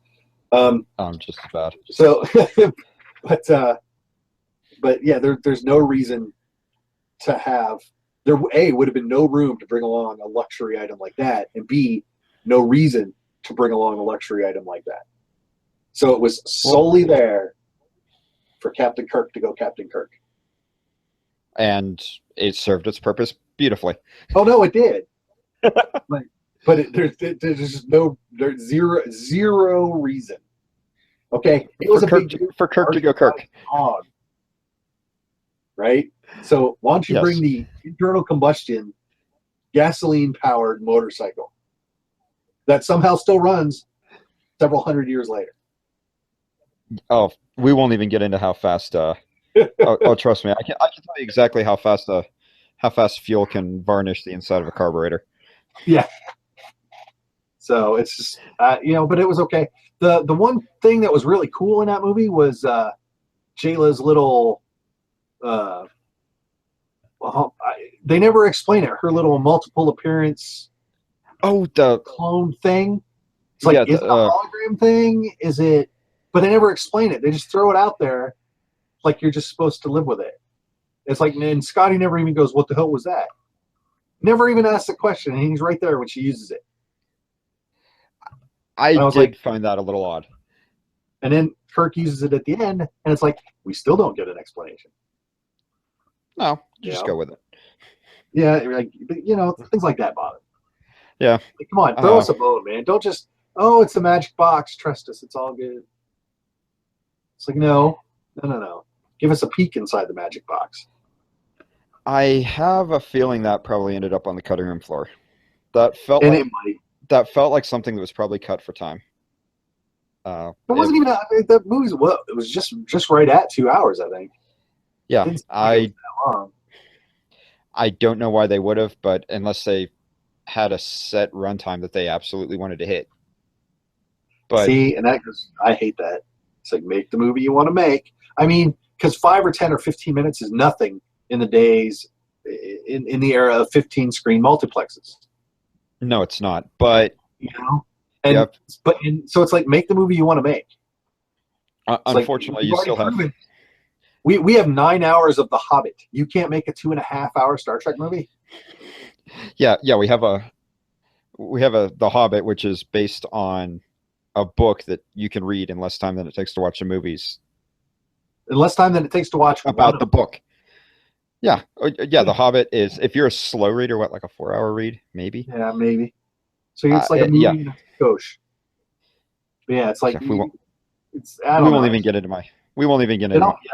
I'm just as bad. So, but yeah, there's no reason to have there. A would have been no room to bring along a luxury item like that, and B, no reason to bring along a luxury item like that. So it was solely there for Captain Kirk to go Captain Kirk. And it served its purpose beautifully. Oh no, it did. but there's just there's zero reason. Okay, it was For Kirk to go Kirk. Dog, right? So why don't you Yes. bring the internal combustion, gasoline powered motorcycle that somehow still runs several hundred years later? Oh, we won't even get into how fast. Trust me, I can tell you exactly how fast fuel can varnish the inside of a carburetor. Yeah. So it's just but it was okay. The one thing that was really cool in that movie was Jayla's little. They never explain it. Her little multiple appearance. Oh, the clone thing. It's like, is it a hologram thing? Is it? But they never explain it. They just throw it out there, like you're just supposed to live with it. It's like, and Scotty never even goes, "What the hell was that?" Never even asks the question, and he's right there when she uses it. I did find that a little odd. And then Kirk uses it at the end, and it's like, we still don't get an explanation. No, just go with it. Yeah, like, things like that bother. Yeah. Like, come on, throw us a bone, man. Don't just, it's the magic box. Trust us, it's all good. It's like, no. Give us a peek inside the magic box. I have a feeling that probably ended up on the cutting room floor. That felt like something that was probably cut for time. It wasn't even the movie's. Well, it was just right at 2 hours, I think. Yeah, I don't know why they would have, but unless they had a set runtime that they absolutely wanted to hit. But see, and I hate that. It's like, make the movie you want to make. I mean, because 5 or 10 or 15 minutes is nothing in the days in the era of 15 screen multiplexes. No, it's not. But so it's like, make the movie you want to make. Unfortunately, you still have. We have 9 hours of The Hobbit. You can't make a 2.5 hour Star Trek movie. Yeah, we have The Hobbit, which is based on a book that you can read in less time than it takes to watch the movies In less time than it takes to watch one about of the them. book. Yeah, yeah. The Hobbit is, if you're a slow reader, what, like a 4 hour read, maybe. Yeah, maybe. So it's like a Yeah, movie and a coach. But yeah, it's like yeah. We won't. it's I We don't won't know. even get into my. We won't even get It into all, yeah,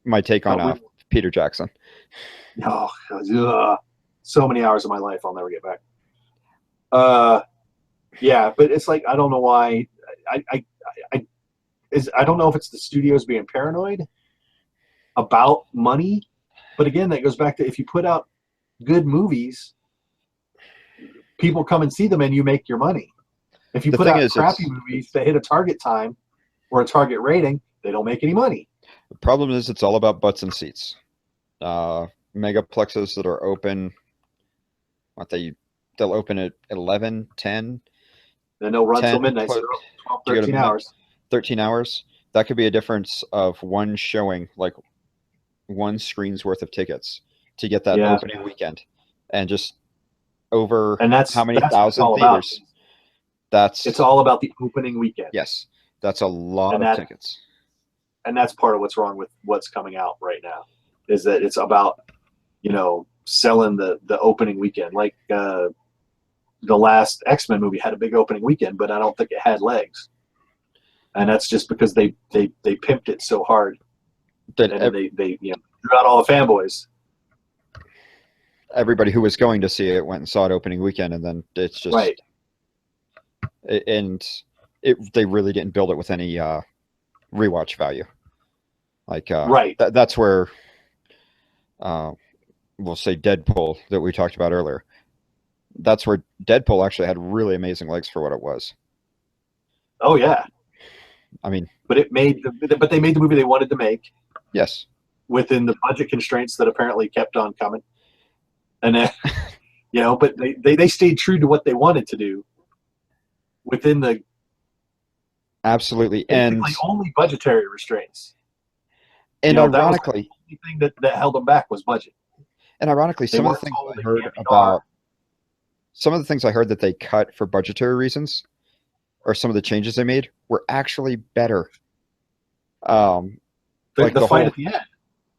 my take on but we Peter Jackson. oh, ugh, so many hours of my life I'll never get back. Uh, yeah, but it's like I don't know why. I I I don't know if it's the studios being paranoid about money, but again, that goes back to if you put out good movies, people come and see them, and you make your money. If you The put thing out is, crappy it's movies that hit a target time or a target rating, they don't make any money. the problem is it's all about butts and seats. Uh, Megaplexes that are open, what they'll open at 11, 10, Then they'll run till 10, midnight, so 12, to go to 13 midnight, hours. 13 hours. That could be a difference of one showing, like one screen's worth of tickets to get that Yeah, opening weekend, and just over and how many that's what it's thousand all about. theaters. It's That's all about the opening weekend, yes, that's a lot and of tickets. that's part of what's wrong with what's coming out right now, is that it's about selling the opening weekend. Like the last X-Men movie had a big opening weekend, but I don't think it had legs, and that's just because they pimped it so hard, That and then they drew out all the fanboys. everybody who was going to see it went and saw it opening weekend, and then it's just Right. and they really didn't build it with any rewatch value. Like Right. that's where uh, we'll say Deadpool that we talked about earlier. That's where Deadpool actually had really amazing legs for what it was. Oh yeah. I mean, But they made the movie they wanted to make yes, within the budget constraints that apparently kept on coming. And then, but they stayed true to what they wanted to do within the absolutely, basically only budgetary restraints. and That was ironically, the only thing that held them back was budget. They some of the weren't things told I it heard can't be R. about, some of the things I heard that they cut for budgetary reasons, or some of the changes they made, were actually better. Like The the fight whole at the end.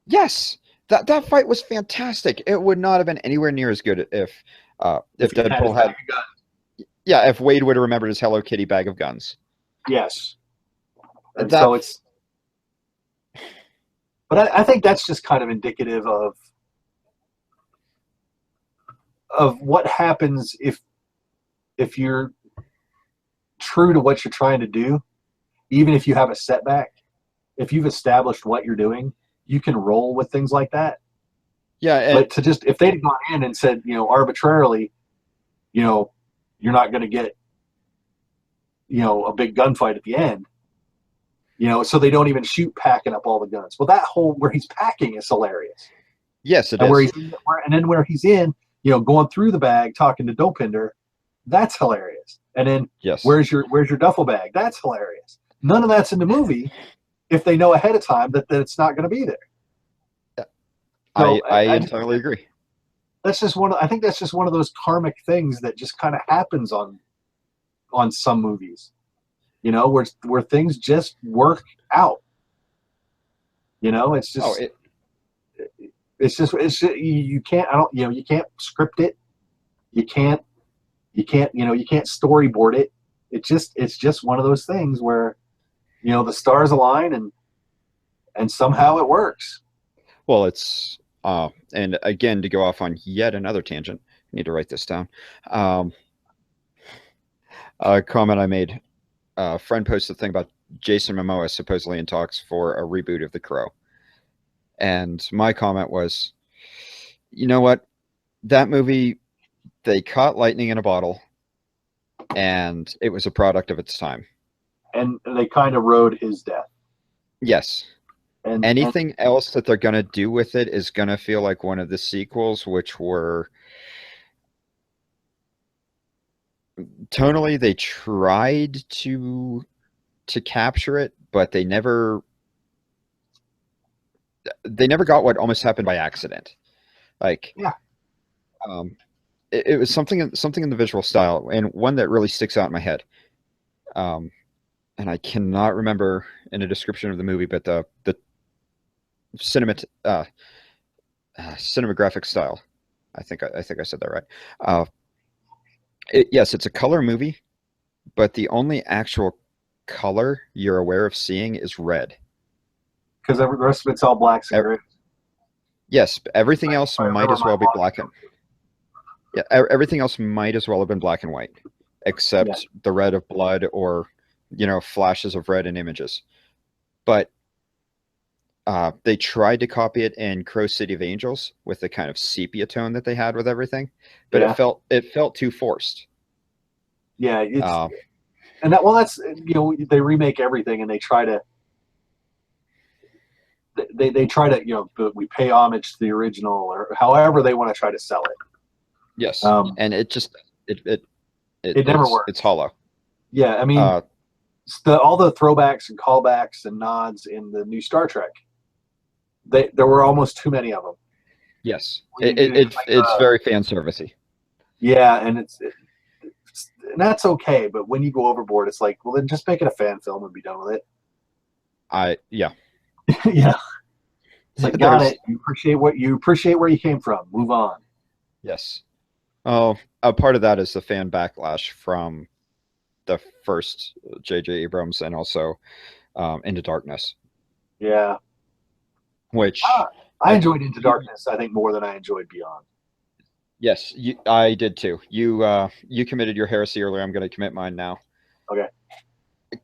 yes, that fight was fantastic. It would not have been anywhere near as good if If he had his Deadpool bag had, of guns. yeah, if Wade would have remembered his Hello Kitty bag of guns. Yes. And That so it's, but I think that's just kind of indicative of what happens if you're true to what you're trying to do, even if you have a setback. If you've established what you're doing, you can roll with things like that. yeah, and But to just if they'd gone in and said, arbitrarily, you're not going to get, a big gunfight at the end, so they don't even shoot packing up all the guns. Well, that whole where he's packing is hilarious. yes, it And is. and then where he's in, going through the bag talking to Dopinder, that's hilarious. And then Yes, where's your duffel bag? That's hilarious. None of that's in the movie if they know ahead of time that it's not going to be there. So I I entirely agree. that's just I think that's just one of those karmic things that just kind of happens on some movies, where things just work out. It's Oh, just you can't you can't script it. You can't storyboard it. It's just one of those things where the stars align and somehow it works. well, it's and again, to go off on yet another tangent, I need to write this down. Um, a comment I made. A friend posted a thing about Jason Momoa supposedly in talks for a reboot of The Crow, and my comment was, you know what, that movie, they caught lightning in a bottle, and it was a product of its time. And they kind of rode his death. Yes. And Anything else that they're going to do with it is going to feel like one of the sequels, which were tonally, they tried to capture it, but they never got what almost happened by accident. Like, yeah, it was something in the visual style, and one that really sticks out in my head. and I cannot remember in a description of the movie, but the cinemat cinematographic style. I think I said that right. Uh, yes, it's a color movie, but the only actual color you're aware of seeing is red. because the rest of it's all blacks and E- grays. Yes, everything If else I might remember as my well be log. black and yeah, everything else might as well have been black and white, Yeah, except the red of blood or flashes of red in images. But they tried to copy it in Crow City of Angels with the kind of sepia tone that they had with everything, but it yeah, felt too forced. yeah. It's Uh, and that well, that's they remake everything and they try to they try to we pay homage to the original or however they want to try to sell it. yes, Um, and it just it it, it it never it's works. hollow. Yeah, I mean Uh, all the throwbacks and callbacks and nods in the new Star Trek. There were almost too many of them. yes, It's like, it's very fan servicey. yeah, and and that's okay. But when you go overboard, it's like, well, then just make it a fan film and be done with it. Yeah, Yeah, it's like got there's it. You appreciate where you came from. Move on. yes. Oh, a part of that is the fan backlash from the first J.J. Abrams and also Into Darkness, Yeah, which ah, I I enjoyed Into Darkness. I think more than I enjoyed Beyond. yes, I did too. You committed your heresy earlier. I'm going to commit mine now. Okay.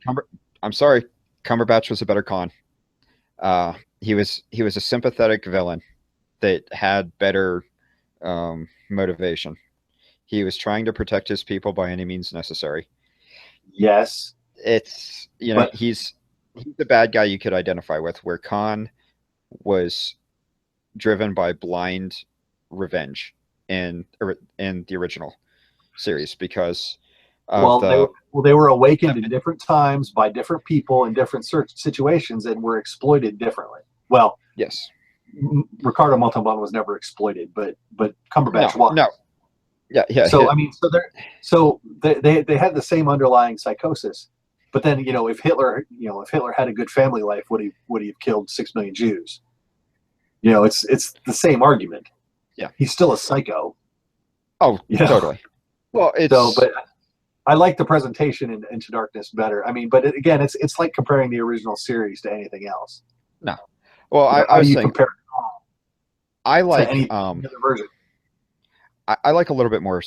Cumber, I'm sorry, Cumberbatch was a better con. He was a sympathetic villain that had better motivation. He was trying to protect his people by any means necessary. Yes, It's but he's the bad guy you could identify with, where Khan was driven by blind revenge in the original series because of the they were awakened in different times by different people in different situations and were exploited differently. Well, yes. Ricardo Montalban was never exploited, but No, Cumberbatch was. no. Yeah, yeah. So I mean, they had the same underlying psychosis, but then if Hitler had a good family life, would he have killed 6 million Jews? It's the same argument. Yeah. He's still a psycho. Oh, You know? totally. Well, So, it's but I like the presentation in Into Darkness better. I mean, but again, it's like comparing the original series to anything else. no. Well, I How do was you saying compare I to like any other version? I like a little bit more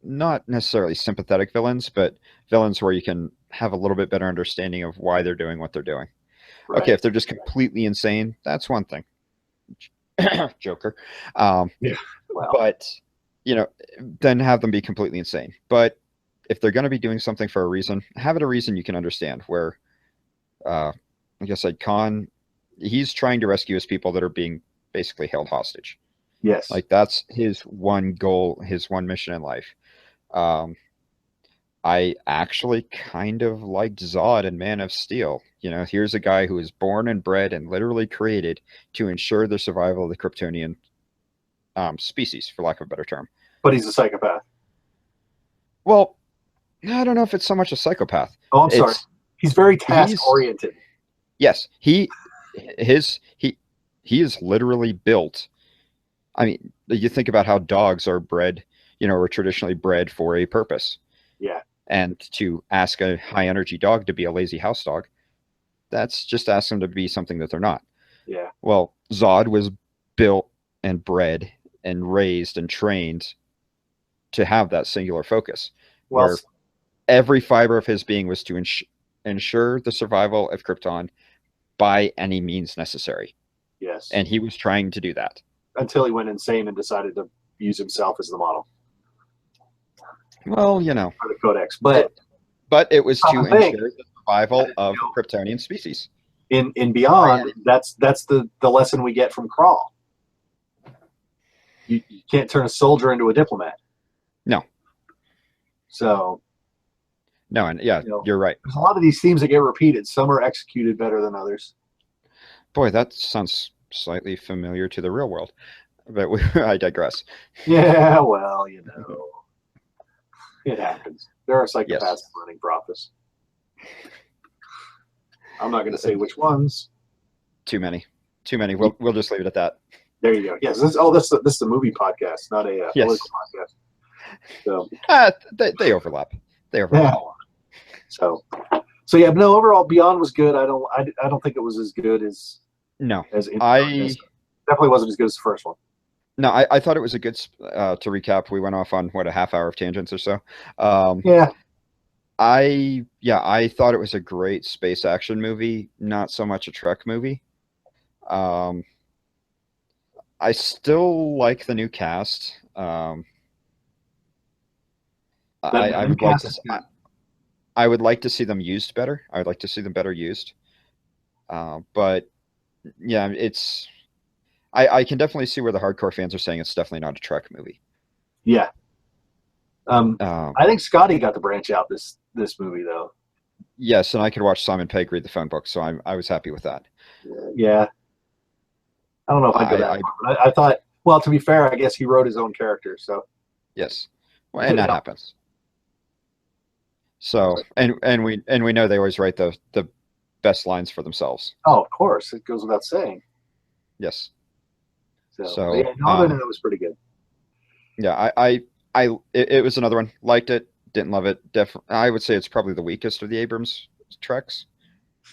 not necessarily sympathetic villains, but villains where you can have a little bit better understanding of why they're doing what they're doing. Okay, Right. if they're just completely insane, that's one thing. Joker. Um, Yeah. Well, but then have them be completely insane. But if they're going to be doing something for a reason, have it a reason you can understand. Where, like I said, Khan, he's trying to rescue his people that are being basically held hostage. yes. Like that's his one goal, his one mission in life. Um, I actually kind of liked Zod and Man of Steel. Here's a guy who was born and bred and literally created to ensure the survival of the Kryptonian species, for lack of a better term. But he's a psychopath. Well, I don't know if it's so much a psychopath. Oh, I'm sorry. It's He's very task he's oriented. yes, he is literally built. I mean, you think about how dogs are bred, are traditionally bred for a purpose. Yeah. And to ask a high energy dog to be a lazy house dog, that's just ask them to be something that they're not. Yeah. Well, Zod was built and bred and raised and trained to have that singular focus, Well, where every fiber of his being was to ensure the survival of Krypton by any means necessary. yes. And he was trying to do that. Until he went insane and decided to use himself as the model Well, for the Codex. But it was to thing. ensure the survival of the Kryptonian species. In Beyond, that's the lesson we get from Crawl. You can't turn a soldier into a diplomat. No. So no, and yeah, you're right. There's a lot of these themes that get repeated. Some are executed better than others. Boy, that sounds slightly familiar to the real world, but I digress. Yeah, well, it happens. There are psychopaths Yes. running for office. I'm not going to say which ones. Too many, too many. We'll just leave it at that. There you go. Yes. This is a movie podcast, not a political Yes. podcast. So They overlap. They overlap yeah. a lot. So yeah. But no. Overall, Beyond was good. I don't think it was as good No, as In I Darkness. Definitely wasn't as good as the first one. no, I thought it was a good. To recap, we went off on what, a half hour of tangents or so. Um, Yeah. I thought it was a great space action movie, not so much a Trek movie. Um, I still like the new cast. I The new would like cast to is good. I would like to see them used better. I would like to see them better used. But yeah, I can definitely see where the hardcore fans are saying it's definitely not a Trek movie. Yeah. Um, I think Scotty got to branch out this movie though. yes, and I could watch Simon Pegg read the phone book, so I was happy with that. Yeah. I don't know if I'd go that I far, but I thought. Well, to be fair, I guess he wrote his own character, so yes, well, and that yeah. happens. So and we know they always write the best lines for themselves. Oh, of course, it goes without saying. Yes. So, but So yeah, no, other than that, it was pretty good. yeah, it was another one. Liked it, didn't love it. I would say it's probably the weakest of the Abrams treks.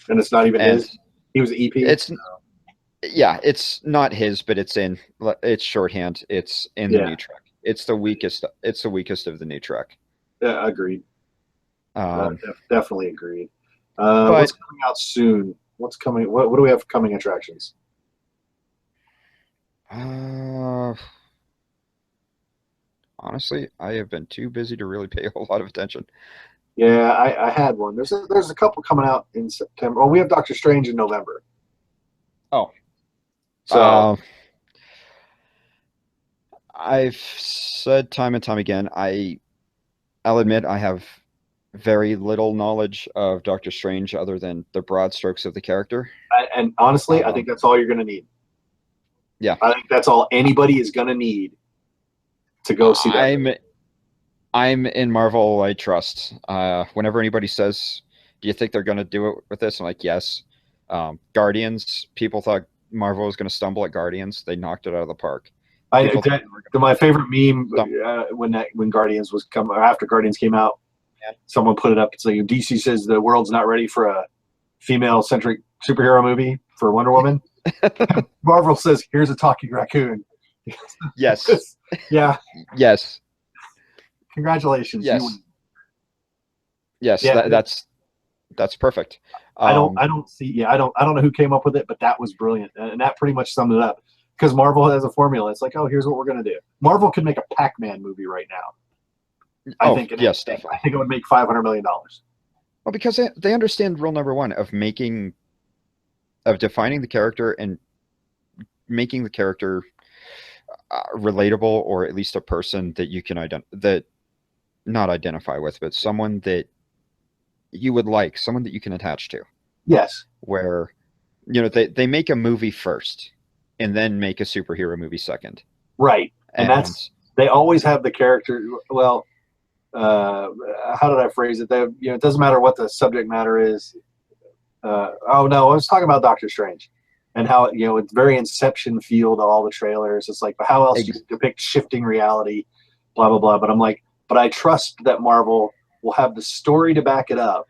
And it's not even And his. He was the EP. it's yeah, it's not his, but it's shorthand. It's in the Yeah, new trek. It's the weakest. It's the weakest of the new trek. yeah, agreed. Um, Definitely agreed. What's but coming out soon? What's coming? What do we have for coming attractions? uh, honestly, I have been too busy to really pay a whole lot of attention. Yeah, I had one. There's a couple coming out in September. Well, we have Doctor Strange in November. Oh, So I've said time and time again, I'll admit I have very little knowledge of Doctor Strange other than the broad strokes of the character. and honestly, I Um, think that's all you're going to need. yeah, I think that's all anybody is going to need to go see that I'm movie. I'm in Marvel. I trust. Whenever anybody says, "Do you think they're going to do it with this?" I'm like, "Yes." Guardians. People thought Marvel was going to stumble at Guardians. They knocked it out of the park. People thought they were going My favorite meme to stumble. when Guardians was come or after Guardians came out, someone put it up. It's like DC says the world's not ready for a female centric superhero movie for Wonder Woman. Marvel says here's a talking raccoon. Yes, Yeah, yes, congratulations, you yes, win. yes. Yeah, That's perfect. I don't see. Yeah, I don't know who came up with it, but that was brilliant, and that pretty much summed it up. Because Marvel has a formula. It's like, oh, here's what we're gonna do. Marvel could make a Pac-Man movie right now. I Oh, think, and yes, I definitely. think it would make $500 million. Well, because they understand rule number one of defining the character and making the character relatable, or at least a person that you can that not identify with, but someone that you would like, someone that you can attach to. Yes, Where they make a movie first and then make a superhero movie second. right, and And they always have the character. Well, how did I phrase it? It doesn't matter what the subject matter is. Oh no, I was talking about Doctor Strange and how it's very Inception feel to all the trailers. It's like, but how else do you ex- depict shifting reality? Blah blah blah. But I'm like, but I trust that Marvel will have the story to back it up,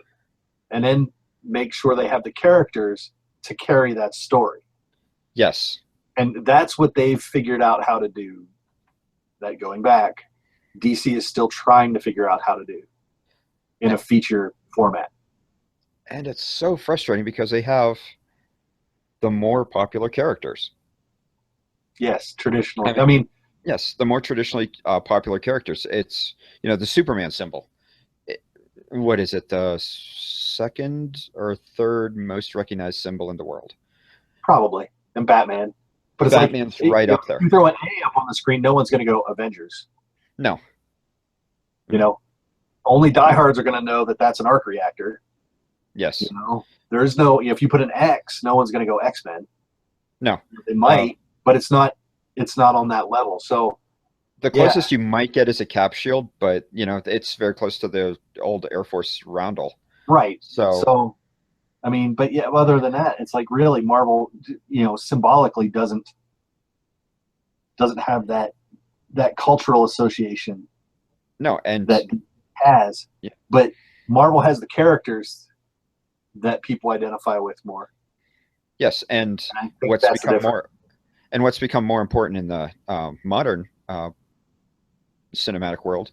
and then make sure they have the characters to carry that story. yes, And that's what they've figured out how to do. That going back, DC is still trying to figure out how to do in a feature format. and it's so frustrating because they have the more popular characters. Yes, I traditionally. I mean, mean, yes, the more traditionally popular characters. It's the Superman symbol. It, what is it? The second or third most recognized symbol in the world. probably. And Batman. But it's like, Batman's right up there. you throw an A up on the screen, no one's going to go Avengers. No, You know, only diehards are going to know that that's an arc reactor. You yes, know, there's no, if you put an X, no one's going to go X-Men. no. They Uh, might, but it's not on that level. So, the yeah, closest you might get is a cap shield, but it's very close to the old Air Force roundel. right. So So, I mean, but yeah, other than that, it's like really Marvel, symbolically doesn't have that cultural association No, and that has, yeah, but Marvel has the characters that people identify with more. yes, and And I think what's that's the become difference. more what's become more important in the modern cinematic world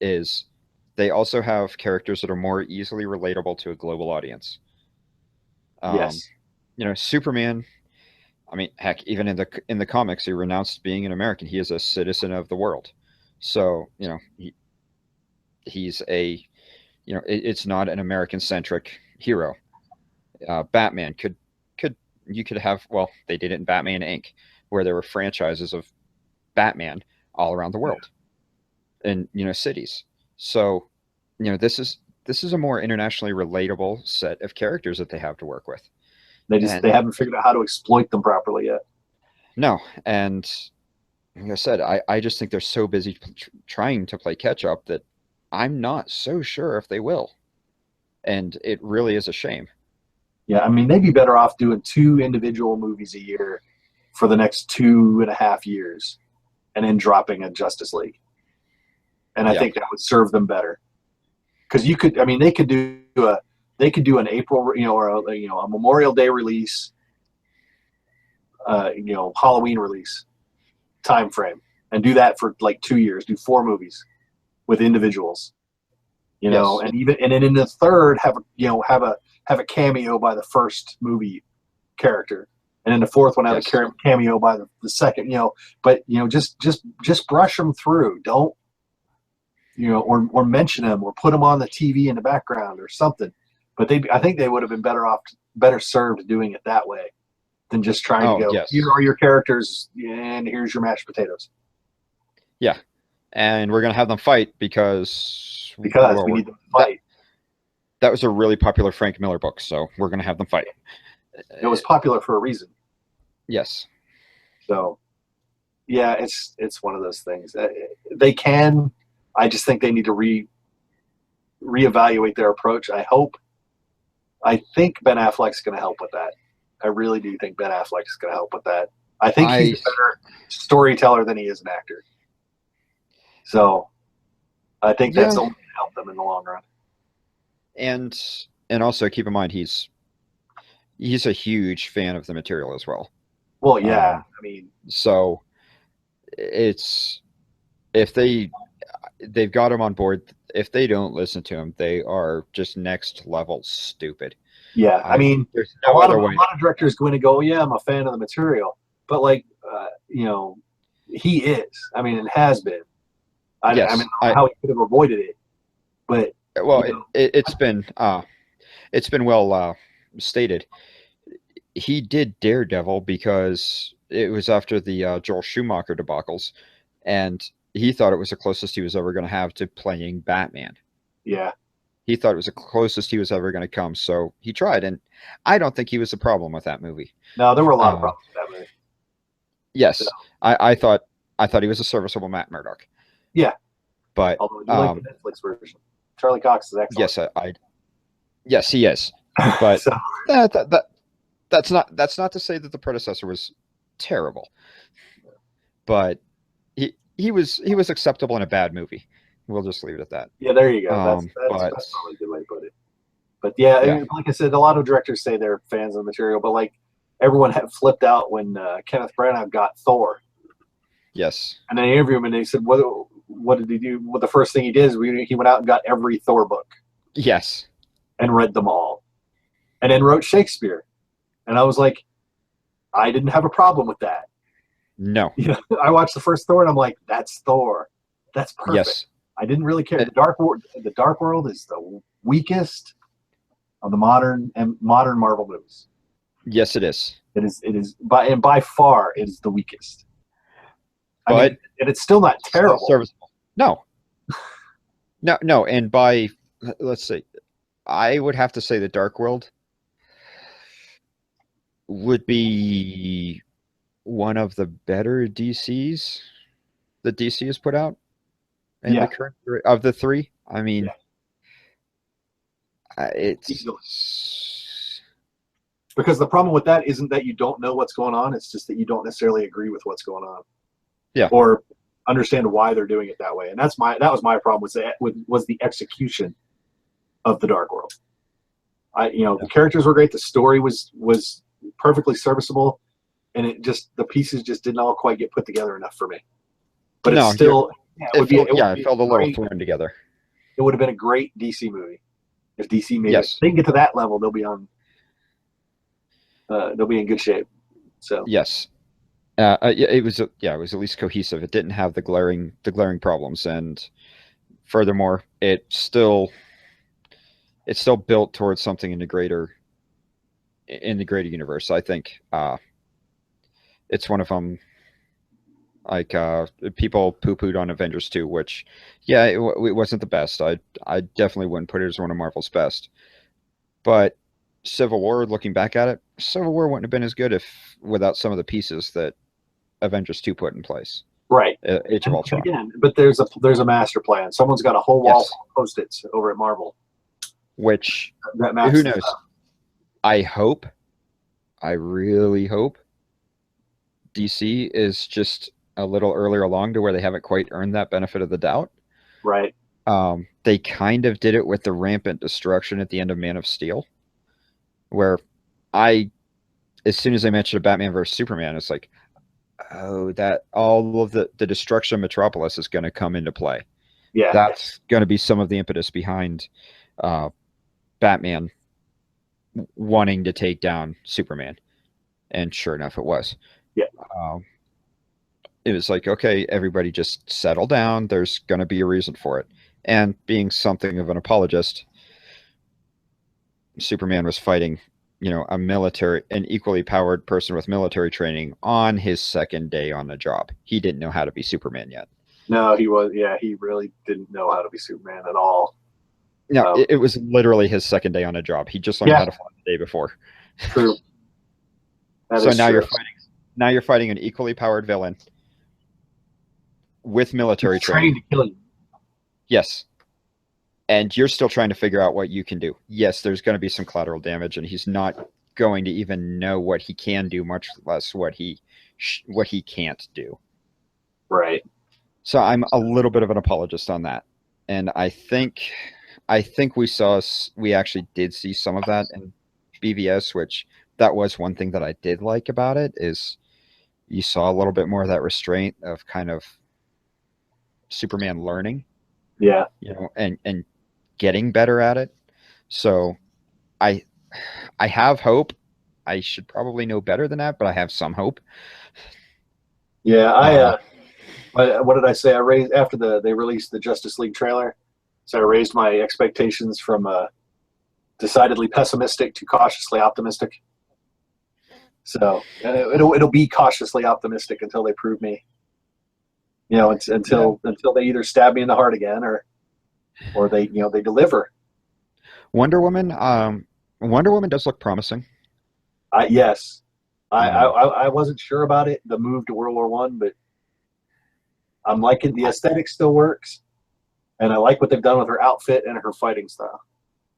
is they also have characters that are more easily relatable to a global audience. Um, Yes, Superman. I mean, heck, even in the comics, he renounced being an American. He is a citizen of the world. So he's a it's not an American centric hero. Batman could you could have, well, they did it in Batman Inc., where there were franchises of Batman all around the yeah. world in cities. So this is a more internationally relatable set of characters that they have to work with. They And haven't figured out how to exploit them properly yet. no, and like I said, I just think they're so busy trying to play catch up that I'm not so sure if they will. And it really is a shame. Yeah, I mean, they'd be better off doing two individual movies a year for the next 2.5 years, and then dropping a Justice League. And I Yeah. think that would serve them better because you could. I mean, they could do an April, or a Memorial Day release, Halloween release time frame, and do that for like 2 years. Do four movies with individuals, Yes. and then in the third have a cameo by the first movie character, and in the fourth one have a Yes. cameo by the second. But just brush them through. Don't or mention them or put them on the TV in the background or something. But I think they would have been better served doing it that way than just trying to Oh, go, here yes. are your characters and here's your mashed potatoes. Yeah. And we're gonna have them fight because Because we need them to that fight. that was a really popular Frank Miller book, so we're gonna have them fight. It was popular for a reason. Yes. So yeah, it's one of those things. They can. I just think they need to reevaluate their approach. I think Ben Affleck's going to help with that. I really do think Ben Affleck's going to help with that. I think he's I a better storyteller than he is an actor. So I think that's Yeah, only going to help them in the long run. and also keep in mind he's a huge fan of the material as well. Well, yeah. Um, I mean, so it's if they've got him on board. If they don't listen to him, they are just next level stupid. yeah. I mean, There's a no lot of other a way. lot of directors going to go, "Oh, yeah, I'm a fan of the material," but like, he is. I mean, it has been. I mean, Yes, I don't know how he could have avoided it, but well, you know, it's been well stated. He did Daredevil because it was after the Joel Schumacher debacles, and he thought it was the closest he was ever going to have to playing Batman. yeah. He thought it was the closest he was ever going to come, so he tried, and I don't think he was the problem with that movie. No, there were a lot of Uh, problems with that movie. So, yes, I thought he was a serviceable Matt Murdock, yeah, but although I do like the Netflix version. Charlie Cox is excellent. yes, yes, he is, but So that, that, that that's not to say that the predecessor was terrible, but he was acceptable in a bad movie. We'll just leave it at that. yeah, there you go. But That's probably a good way to put it. But yeah, yeah, like I said, a lot of directors say they're fans of the material, but like everyone had flipped out when Kenneth Branagh got Thor, yes, and they interviewed him and they said, "What did he do? Well, the first thing he did is he went out and got every Thor book yes, and read them all, and then wrote Shakespeare." And I was like, I didn't have a problem with that. no, I watched the first Thor and I'm like, that's Thor. That's perfect. yes, I didn't really care. uh, The Dark World is the weakest of the modern Marvel movies. yes, it is. It is by far it is the weakest. I mean, But and it's still not still terrible. serviceable. No, no, and by let's see, I would have to say the Dark World would be one of the better DCs that DC has put out in the Yeah, current of the three. I yeah, mean, easily. it's Because the problem with that isn't that you don't know what's going on; it's just that you don't necessarily agree with what's going on, Yeah. or understand why they're doing it that way. And that was my problem was the execution of the Dark World. The characters were great, the story was perfectly serviceable, and the pieces just didn't all quite get put together enough for me. But it's No, still, it felt a little thrown together. It would have been a great DC movie if DC made it. If Yes. they can get to that level, they'll be in good shape. So Yes. It was it was at least cohesive. It didn't have the glaring problems, and furthermore, it's still built towards something in the greater universe. I think it's one of them. Like people poo-pooed on Avengers 2, which it wasn't the best. I definitely wouldn't put it as one of Marvel's best. But Civil War, looking back at it, Civil War wouldn't have been as good if without some of the pieces that Avengers 2 put in place. Right. Age of Ultron. Again, but there's a master plan. Someone's got a whole wall full of Post-its over at Marvel. Which that who knows? I really hope DC is just a little earlier along to where they haven't quite earned that benefit of the doubt. Right. They kind of did it with the rampant destruction at the end of Man of Steel, where as soon as I mentioned Batman versus Superman, it's like, oh, that all of the destruction of Metropolis is going to come into play. Yeah. That's going to be some of the impetus behind Batman wanting to take down Superman. And sure enough, it was. Yeah. It was like, okay, everybody just settle down. There's going to be a reason for it. And being something of an apologist, Superman was fighting, an equally powered person with military training on his second day on the job. He didn't know how to be Superman yet. No, he really didn't know how to be Superman at all. No, it was literally his second day on a job. He just learned how to fly the day before. True. So now you're fighting an equally powered villain with military training to kill you. Yes. And you're still trying to figure out what you can do. Yes, there's going to be some collateral damage, and he's not going to even know what he can do, much less what he can't do. Right. So I'm a little bit of an apologist on that, and I think we actually did see some of that in BVS, which that was one thing that I did like about it is you saw a little bit more of that restraint of kind of Superman learning. Yeah. And getting better at it. So I have hope. I should probably know better than that, but I have some hope. Yeah, what did I say? I raised after they released the Justice League trailer. So I raised my expectations from decidedly pessimistic to cautiously optimistic. So it'll be cautiously optimistic until they prove me. Until they either stab me in the heart again or they deliver. Wonder Woman does look promising. Yes. I wasn't sure about it, the move to World War One, but I'm liking the aesthetic still works, and I like what they've done with her outfit and her fighting style.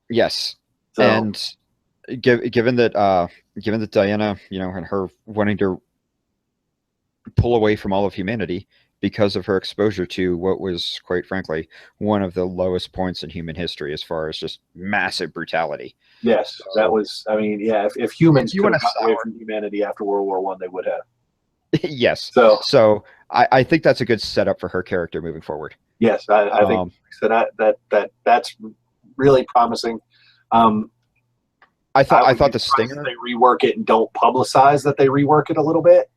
Yes, so, and given that Diana, and her wanting to pull away from all of humanity because of her exposure to what was, quite frankly, one of the lowest points in human history as far as just massive brutality. Yes, so, that was. I mean, yeah. If humans could have gotten away from humanity after World War One, they would have. Yes. So I think that's a good setup for her character moving forward. Yes, I think so. That's really promising. I thought the Stinger. They rework it and don't publicize that they rework it a little bit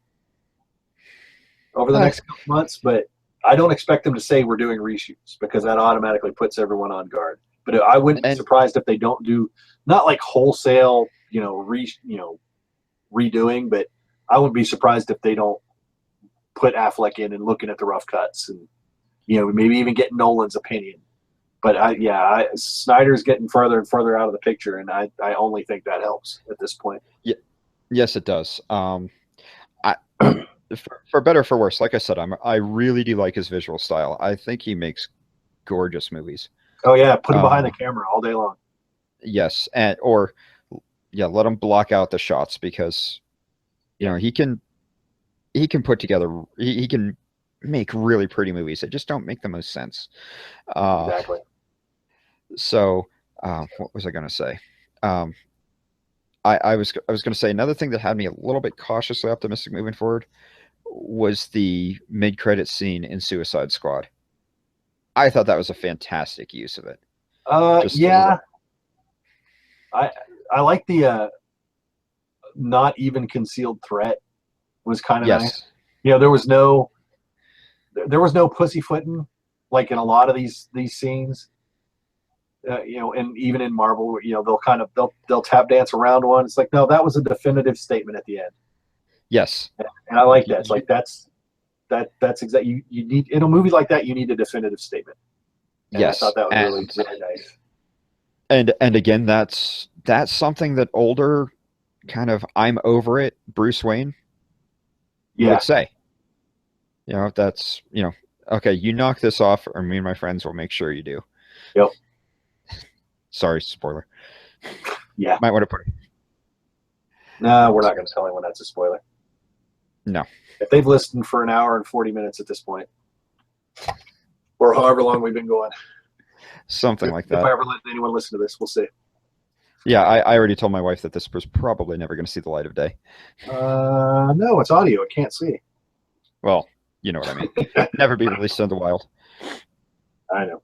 over the next couple months, but I don't expect them to say we're doing reshoots because that automatically puts everyone on guard. But I wouldn't be surprised if they don't do not like wholesale, redoing, but I wouldn't be surprised if they don't put Affleck in and looking at the rough cuts and maybe even get Nolan's opinion. But Snyder's getting further and further out of the picture, and I only think that helps at this point. Yeah, yes, it does. For better or for worse, like I said, I really do like his visual style. I think he makes gorgeous movies. Oh yeah, put him behind the camera all day long. Yes, or yeah, let him block out the shots because you Yeah, know he can put together he can make really pretty movies that just don't make the most sense. Uh, exactly. so what was I going to say? Um, I was going to say another thing that had me a little bit cautiously optimistic moving forward was the mid credit scene in Suicide Squad. I thought that was a fantastic use of it. Just a little, Yeah, I I like the not even concealed threat was kind of nice. yes, You know, there was no pussyfooting like in a lot of these scenes. You know, and even in Marvel, you know, they'll tap dance around one. It's like, no, that was a definitive statement at the end, yes, and I like that. It's Y- like that's exactly you need in a movie like that. You need a definitive statement, and I yes, thought that was really nice. and again, that's something that older kind of I'm over it Bruce Wayne would Yeah, say. You know, that's okay. You knock this off, or me and my friends will make sure you do. yep, Sorry, spoiler. yeah. Might want to put it. No, we're not going to tell anyone that's a spoiler. No, If they've listened for an hour and 40 minutes at this point, or however long we've been going, something like if that. I ever let anyone listen to this, we'll see. Yeah, I already told my wife that this was probably never going to see the light of day. No, it's audio. I can't see. Well, you know what I mean. Never be released in the wild. I know.